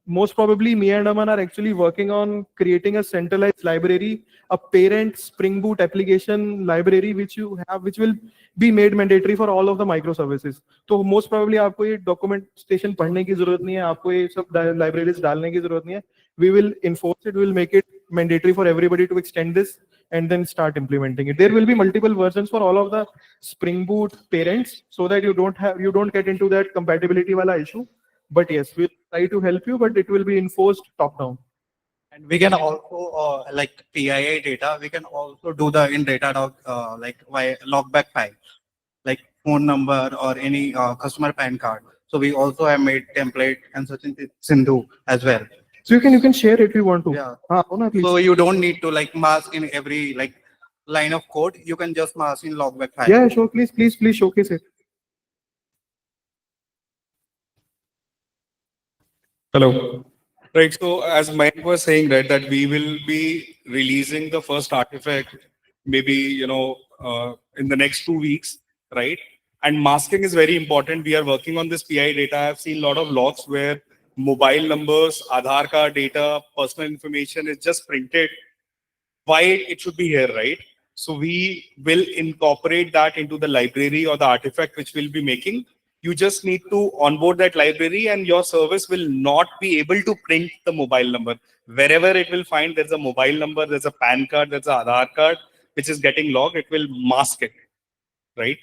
Most probably me and Aman are actually working on creating a centralized library, a parent Spring Boot application library which will be made mandatory for all of the microservices. So most probably आपको ये documentation पढ़ने की जरूरत नहीं है, आपको ये सब libraries डालने की जरूरत नहीं है. We will enforce it, we will make it mandatory for everybody to extend this and then start implementing it. There will be multiple versions for all of the Spring Boot parents, so that you don't get into that compatibility wala issue. But yes, we'll try to help you, but it will be enforced top down. And we can also like PII data. We can also do the in Datadog like via logback file, like phone number or any customer PAN card. So we also have made template and such in Sindhu as well. So you can share it if you want to. Yeah. Ona, please. So you don't need to like mask in every like line of code. You can just mask in logback file. Yeah, sure. Please showcase it. Hello. Right. So as Mike was saying, right, that we will be releasing the first artifact, maybe, in the next 2 weeks, right? And masking is very important. We are working on this PI data. I've seen a lot of logs where mobile numbers, Aadhaar card data, personal information is just printed. Why it should be here, right? So we will incorporate that into the library or the artifact which we'll be making. You just need to onboard that library and your service will not be able to print the mobile number. Wherever it will find there's a mobile number, there's a PAN card, there's an Aadhaar card, which is getting logged, it will mask it, right?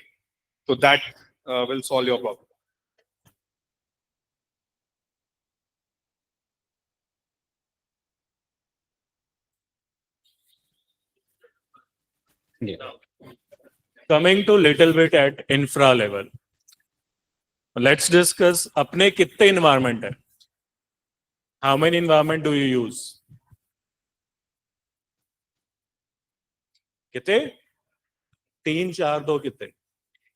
So that will solve your problem. Yeah. Coming to little bit at infra level. Let's discuss अपने कितने environment है? How many environment do you use? कितने? 3 4 2 कितने?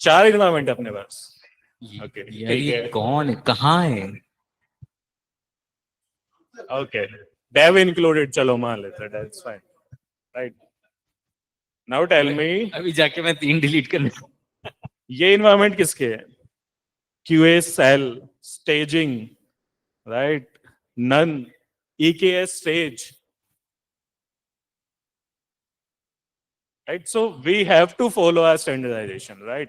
4 environment है अपने पास. Okay. यार ये कौन है, कहाँ है? Okay. dev included, chalo maan lete hain, that's fine, right? Now tell me, अभी जाके मैं 3 डिलीट कर लूं। ये environment किसके है? QA cell, staging, right? None, EKS stage, right? So we have to follow our standardization, right?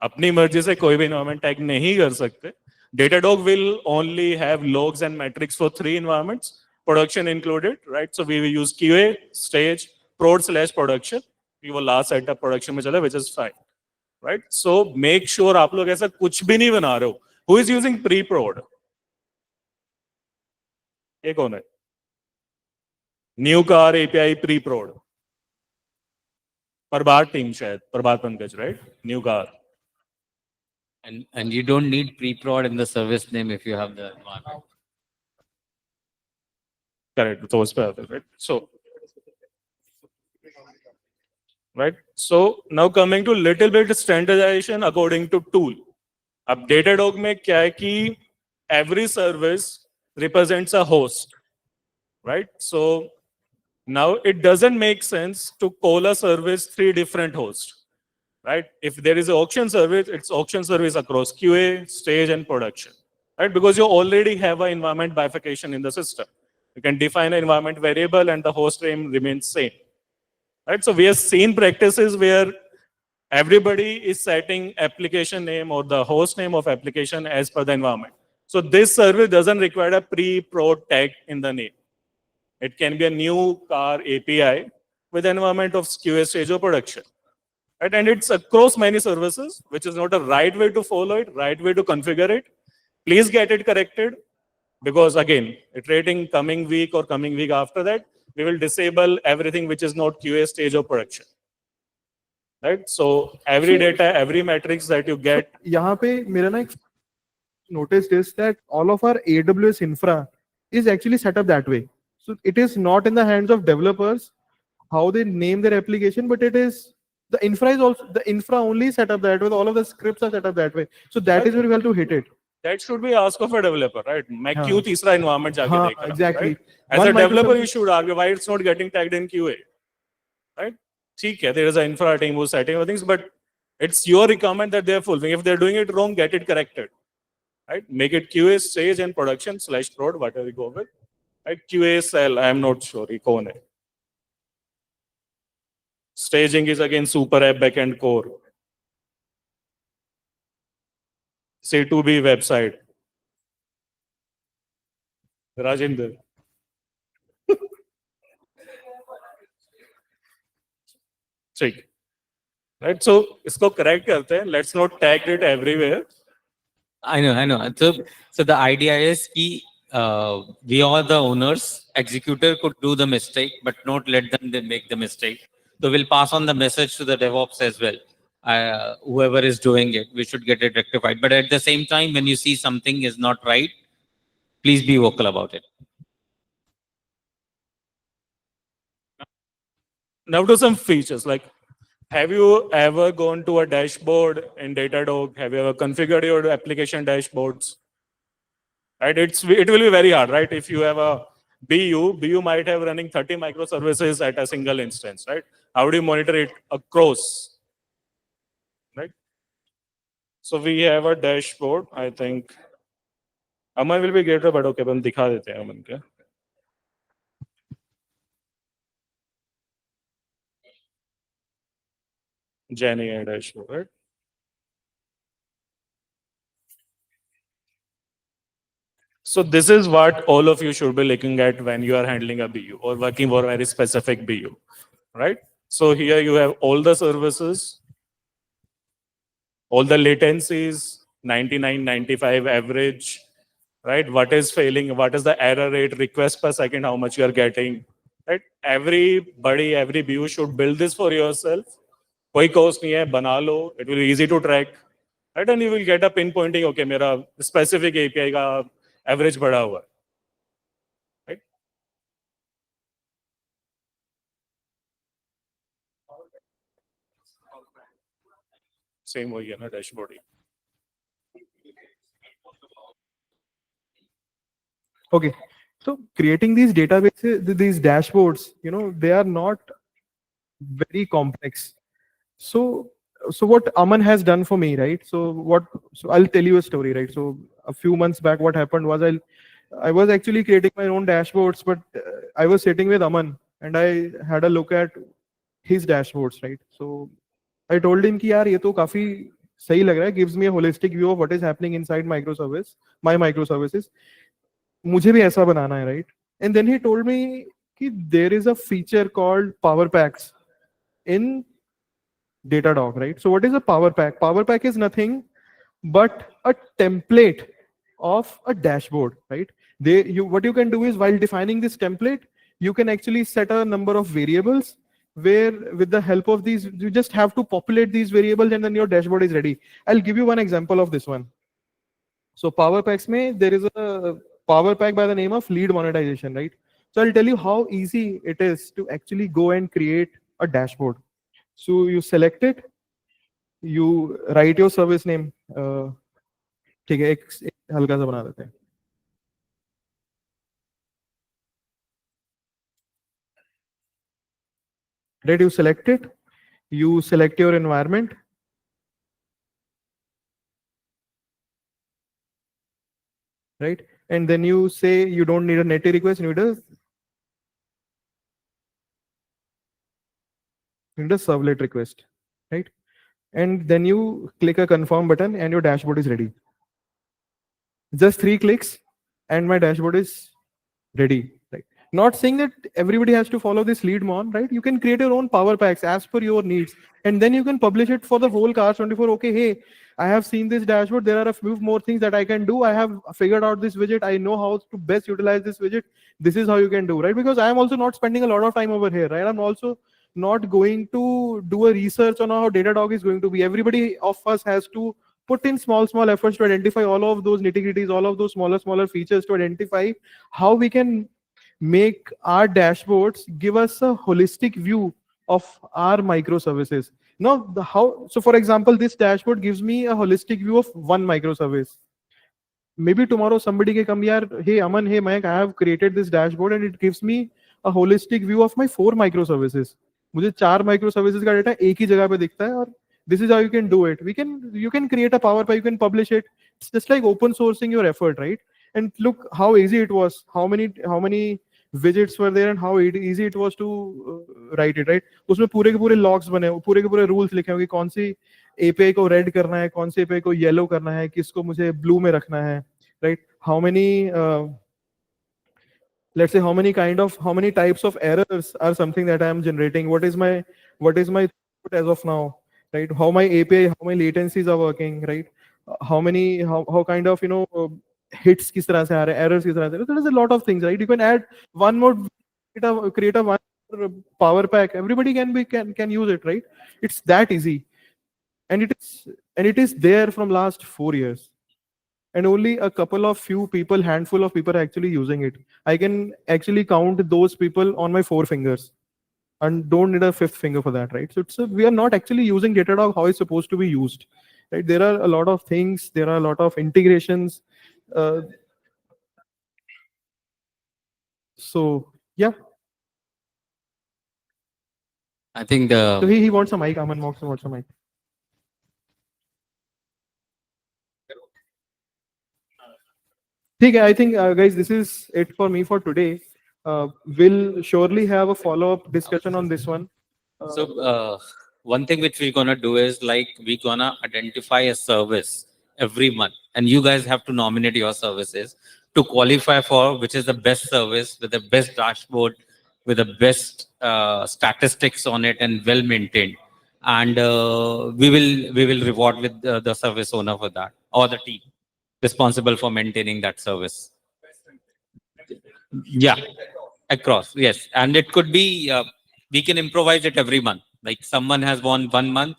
अपनी मर्जी से कोई भी environment tag नहीं कर सकते. Datadog will only have logs and metrics for 3 environments, production included, right? So we will use QA, stage, prod/production. ये वो last setup production में चला, which is fine, right? So make sure आप लोग ऐसा कुछ भी नहीं बना रहे हो. Who is using pre-prod? ये कौन है? New car API pre-prod. प्रभात टीम शायद, प्रभात Pankaj, right? New car. And you don't need pre-prod in the service name if you have the environment. Correct. So उस पे आते हैं, right? So, right? So now coming to little bit standardization according to tool. अब Datadog में क्या है कि every service represents a host, right? So now it doesn't make sense to call a service 3 different hosts, right? If there is an auction service, it's auction service across QA, stage, and production, right? Because you already have an environment bifurcation in the system. You can define an environment variable and the host name remains same, right? So we have seen practices where everybody is setting application name or the host name of application as per the environment. So this service doesn't require a pre-prod tag in the name. It can be a new car API with environment of QA stage or production. Right? And it's across many services, which is not a right way to follow it, right way to configure it. Please get it corrected, because again, iterating coming week or coming week after that, we will disable everything which is not QA stage or production. Right? So every data, every metrics that you get. यहाँ पे मेरा ना एक noticed is that all of our AWS infra is actually set up that way. So it is not in the hands of developers how they name their application, but it is the infra is also the infra only set up that way. All of the scripts are set up that way. So that is where we have to hit it. That should be asked of a developer, right? मैं हाँ. क्यों तीसरा environment जाके हाँ, देख रहा हूँ, exactly. right? As One a developer, you microservice- should argue why it's not getting tagged in QA, right? ठीक है, there is an infra team who's setting up things, but it's your requirement that they're fulfilling. If they're doing it wrong, get it corrected, right? Make it QA stage and production /prod, whatever you go with, right? QA cell, I am not sure, ये कौन है? Staging is again super app backend core. C2B website. Rajinder. ठीक, right? So इसको correct करते हैं. Let's not tag it everywhere. I know. So the idea is कि we are the owners. Executor could do the mistake, but not let them they make the mistake. So we'll pass on the message to the DevOps as well. Whoever is doing it, we should get it rectified. But at the same time, when you see something is not right, please be vocal about it. Now to some features, like have you ever gone to a dashboard in Datadog? Have you ever configured your application dashboards? Right, it will be very hard, right? If you have a BU might have running 30 microservices at a single instance, right? How do you monitor it across, right? So we have a dashboard, I think. Aman will be greater, but okay, हम दिखा देते हैं अमन के. Jenny dashboard, right? So this is what all of you should be looking at when you are handling a BU or working for a very specific BU, right? So here you have all the services, all the latencies, 99, 95 average, right? What is failing? What is the error rate, request per second, how much you are getting, right? Everybody, every BU should build this for yourself. कोई cost नहीं है, बना लो. It will be easy to track, right? And you will get a pinpointing. Okay, मेरा specific API का average बढ़ा हुआ है, right? Same वही है ना dashboard. Okay. So creating these databases, these dashboards, they are not very complex. So, so what Aman has done for me, right? So I'll tell you a story, right? So a few months back, what happened was I was actually creating my own dashboards, but I was sitting with Aman and I had a look at his dashboards, right? So I told him कि यार ये तो काफी सही लग रहा है, gives me a holistic view of what is happening inside microservice, my microservices. मुझे भी ऐसा बनाना है, right? And then he told me कि there is a feature called Power Packs in Datadog, right? So what is a Power Pack? Power Pack is nothing but a template of a dashboard, right? What you can do is while defining this template, you can actually set a number of variables where with the help of these, you just have to populate these variables and then your dashboard is ready. I'll give you one example of this one. So Power Packs mein, there is a Power Pack by the name of lead monetization, right? So I'll tell you how easy it is to actually go and create a dashboard. So you select it, you write your service name. ठीक है, एक हल्का सा बना देते हैं. Right, you select it, you select your environment, right? And then you say you don't need a NET request, you need a servlet request, right? And then you click a confirm button and your dashboard is ready. Just 3 clicks and my dashboard is ready, right? Not saying that everybody has to follow this lead mon, right? You can create your own Power Packs as per your needs, and then you can publish it for the whole Cars 24. Okay, hey, I have seen this dashboard. There are a few more things that I can do. I have figured out this widget. I know how to best utilize this widget. This is how you can do, right? Because I am also not spending a lot of time over here, right? I'm also not going to do a research on how Datadog is going to be. Everybody of us has to put in small efforts to identify all of those nitty-gritties, all of those smaller features to identify how we can make our dashboards give us a holistic view of our microservices. Now, so for example, this dashboard gives me a holistic view of one microservice. Maybe tomorrow somebody can come here, hey Aman, hey Mike, I have created this dashboard and it gives me a holistic view of my 4 microservices. मुझे 4 microservices का data एक ही जगह पे दिखता है, और this is how you can do it. You can create a Power Pack, you can publish it. It's just like open sourcing your effort, right? And look how easy it was. How many widgets were there and how easy it was to write it, right? उसमें पूरे के पूरे logs बने, पूरे के पूरे rules लिखे हैं कि कौन सी API को red करना है, कौन सी API को yellow करना है, किसको मुझे blue में रखना है, right? How many let's say how many types of errors are something that I am generating. What is my throughput as of now, right? How my API, how my latencies are working, right? How kind of hits किस तरह से आ रहे हैं, errors किस तरह से. There is a lot of things, right? You can add one more, create a one more Power Pack. Everybody can use it, right? It's that easy, and it is there from last 4 years. And only a handful of people are actually using it. I can actually count those people on my 4 fingers, and don't need a 5th finger for that, right? So we are not actually using Datadog how it's supposed to be used, right? There are a lot of things, there are a lot of integrations. So yeah, I think so he wants a mic. Aman wants a mic. Okay, I think guys, this is it for me for today. We'll surely have a follow-up discussion on this one. One thing which we're gonna do is like we're gonna identify a service every month, and you guys have to nominate your services to qualify for which is the best service with the best dashboard, with the best statistics on it, and well maintained. And we will reward with the service owner for that, or the team responsible for maintaining that service. Yeah, across, yes. And it could be we can improvise it every month. Like someone has won 1 month,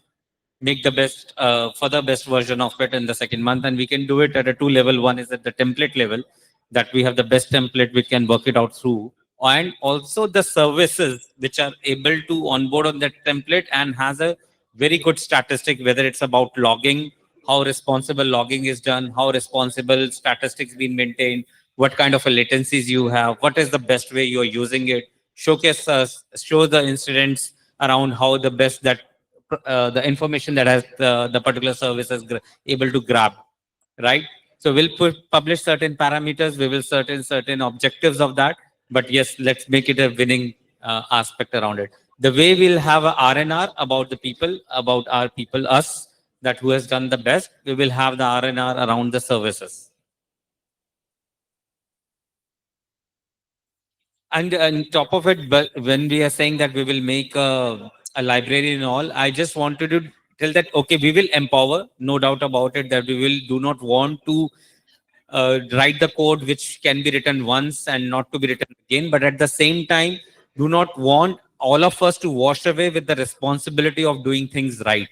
make the best for the best version of it in the second month, and we can do it at a 2 level. One is at the template level, that we have the best template we can work it out through, and also the services which are able to onboard on that template and has a very good statistic, whether it's about logging, how responsible logging is done, how responsible statistics being maintained, what kind of a latencies you have, what is the best way you're using it, showcase us, show the incidents around how the best that the information that has the particular service is able to grab, right? So we'll publish certain parameters, we will certain objectives of that, but yes, let's make it a winning aspect around it. The way we'll have a R&R about the people, about our people, us, that who has done the best, we will have the R&R around the services. And on top of it, but when we are saying that we will make a library and all, I just wanted to tell that, okay, we will empower, no doubt about it, that we will do not want to write the code which can be written once and not to be written again. But at the same time, do not want all of us to wash away with the responsibility of doing things right,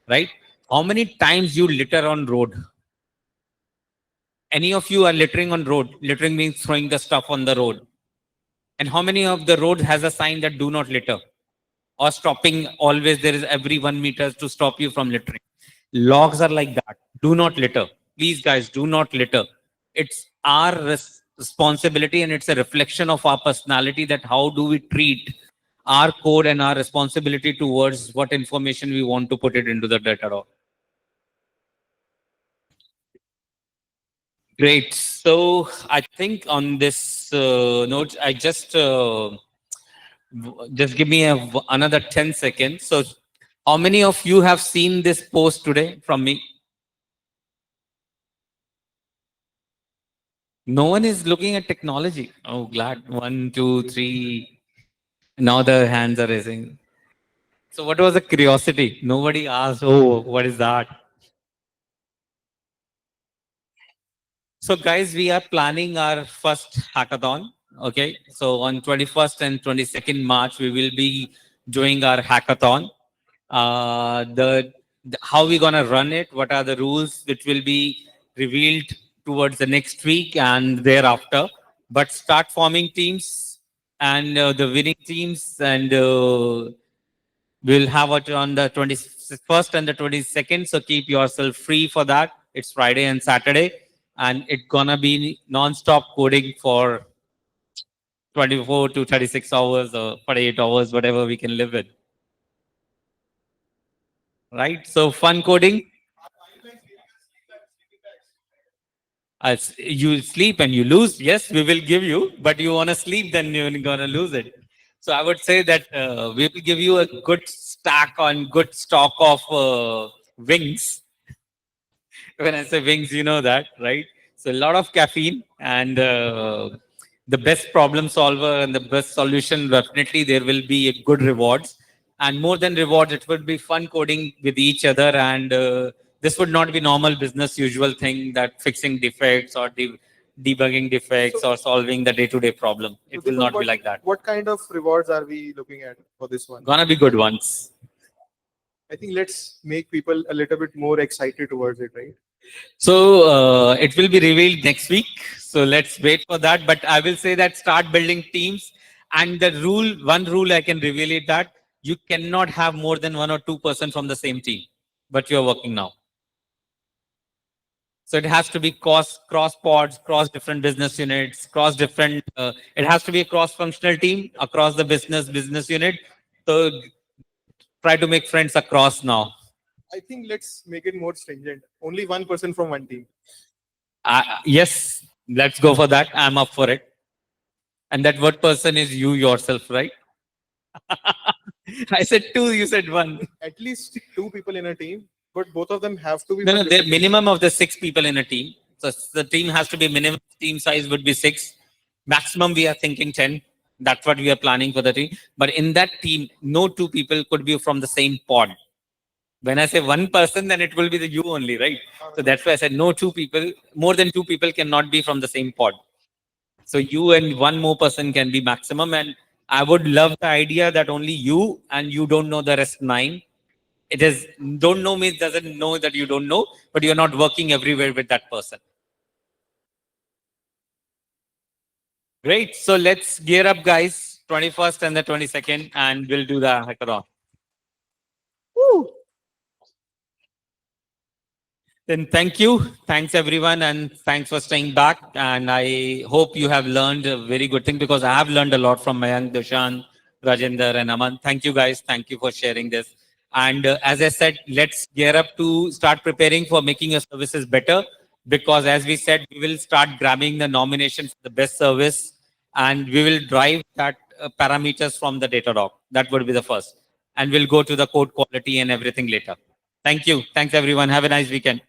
right? How many times you litter on road? Any of you are littering on road? Littering means throwing the stuff on the road. And how many of the road has a sign that do not litter? Or stopping always, there is every 1 meter to stop you from littering. Logs are like that. Do not litter. Please, guys, do not litter. It's our responsibility and it's a reflection of our personality that how do we treat our code and our responsibility towards what information we want to put it into the data log. Great. So I think on this note, I just give me another 10 seconds. So how many of you have seen this post today from me? No one is looking at technology. Oh, glad. 1, 2, 3. Now the hands are raising. So what was the curiosity? Nobody asked, oh, what is that? So guys, we are planning our first hackathon. Okay. So on 21st and 22nd March, we will be doing our hackathon. How we gonna run it? What are the rules which will be revealed towards the next week and thereafter? But start forming teams and the winning teams, and we'll have it on the 21st and the 22nd. So keep yourself free for that. It's Friday and Saturday, and it's gonna be non-stop coding for 24 to 36 hours or 48 hours, whatever we can live with. Right? So fun coding. As you sleep and you lose, yes, we will give you, but you want to sleep, then you're going to lose it. So I would say that we will give you a good stack on good stock of wings. When I say wings, you know that, right? So a lot of caffeine and the best problem solver and the best solution, definitely there will be a good rewards. And more than rewards, it would be fun coding with each other. And this would not be normal business usual thing that fixing defects or debugging defects or solving the day-to-day problem. It will not be like that. What kind of rewards are we looking at for this one? Gonna be good ones. I think let's make people a little bit more excited towards it, right? So it will be revealed next week. So let's wait for that. But I will say that start building teams. And the one rule I can reveal it that you cannot have more than 1 or 2% from the same team, but you're working now. So it has to be cross pods, cross different business units, cross different. It has to be a cross functional team across the business unit. So try to make friends across now. I think let's make it more stringent. Only 1% from one team. Yes, let's go for that. I'm up for it. And that one person is you yourself, right? I said 2, you said 1. At least 2 people in a team, but both of them have to be. No, the minimum of the 6 people in a team. So the team has to be minimum team size would be 6. Maximum we are thinking 10. That's what we are planning for the team. But in that team, no 2 people could be from the same pod. When I say 1 person, then it will be the you only, right? So that's why I said no 2 people. More than 2 people cannot be from the same pod. So you and 1 more person can be maximum. And I would love the idea that only you and you don't know the rest 9. It is don't know means doesn't know that you don't know, but you're not working everywhere with that person. Great. So let's gear up, guys. 21st and the 22nd, and we'll do the hackathon. Woo! Then thank you. Thanks everyone. And thanks for staying back. And I hope you have learned a very good thing because I have learned a lot from Mayank, Dushan, Rajender and Aman. Thank you guys. Thank you for sharing this. And as I said, let's gear up to start preparing for making your services better. Because as we said, we will start grabbing the nomination for the best service and we will drive that parameters from the Datadog. That would be the first. And we'll go to the code quality and everything later. Thank you. Thanks everyone. Have a nice weekend.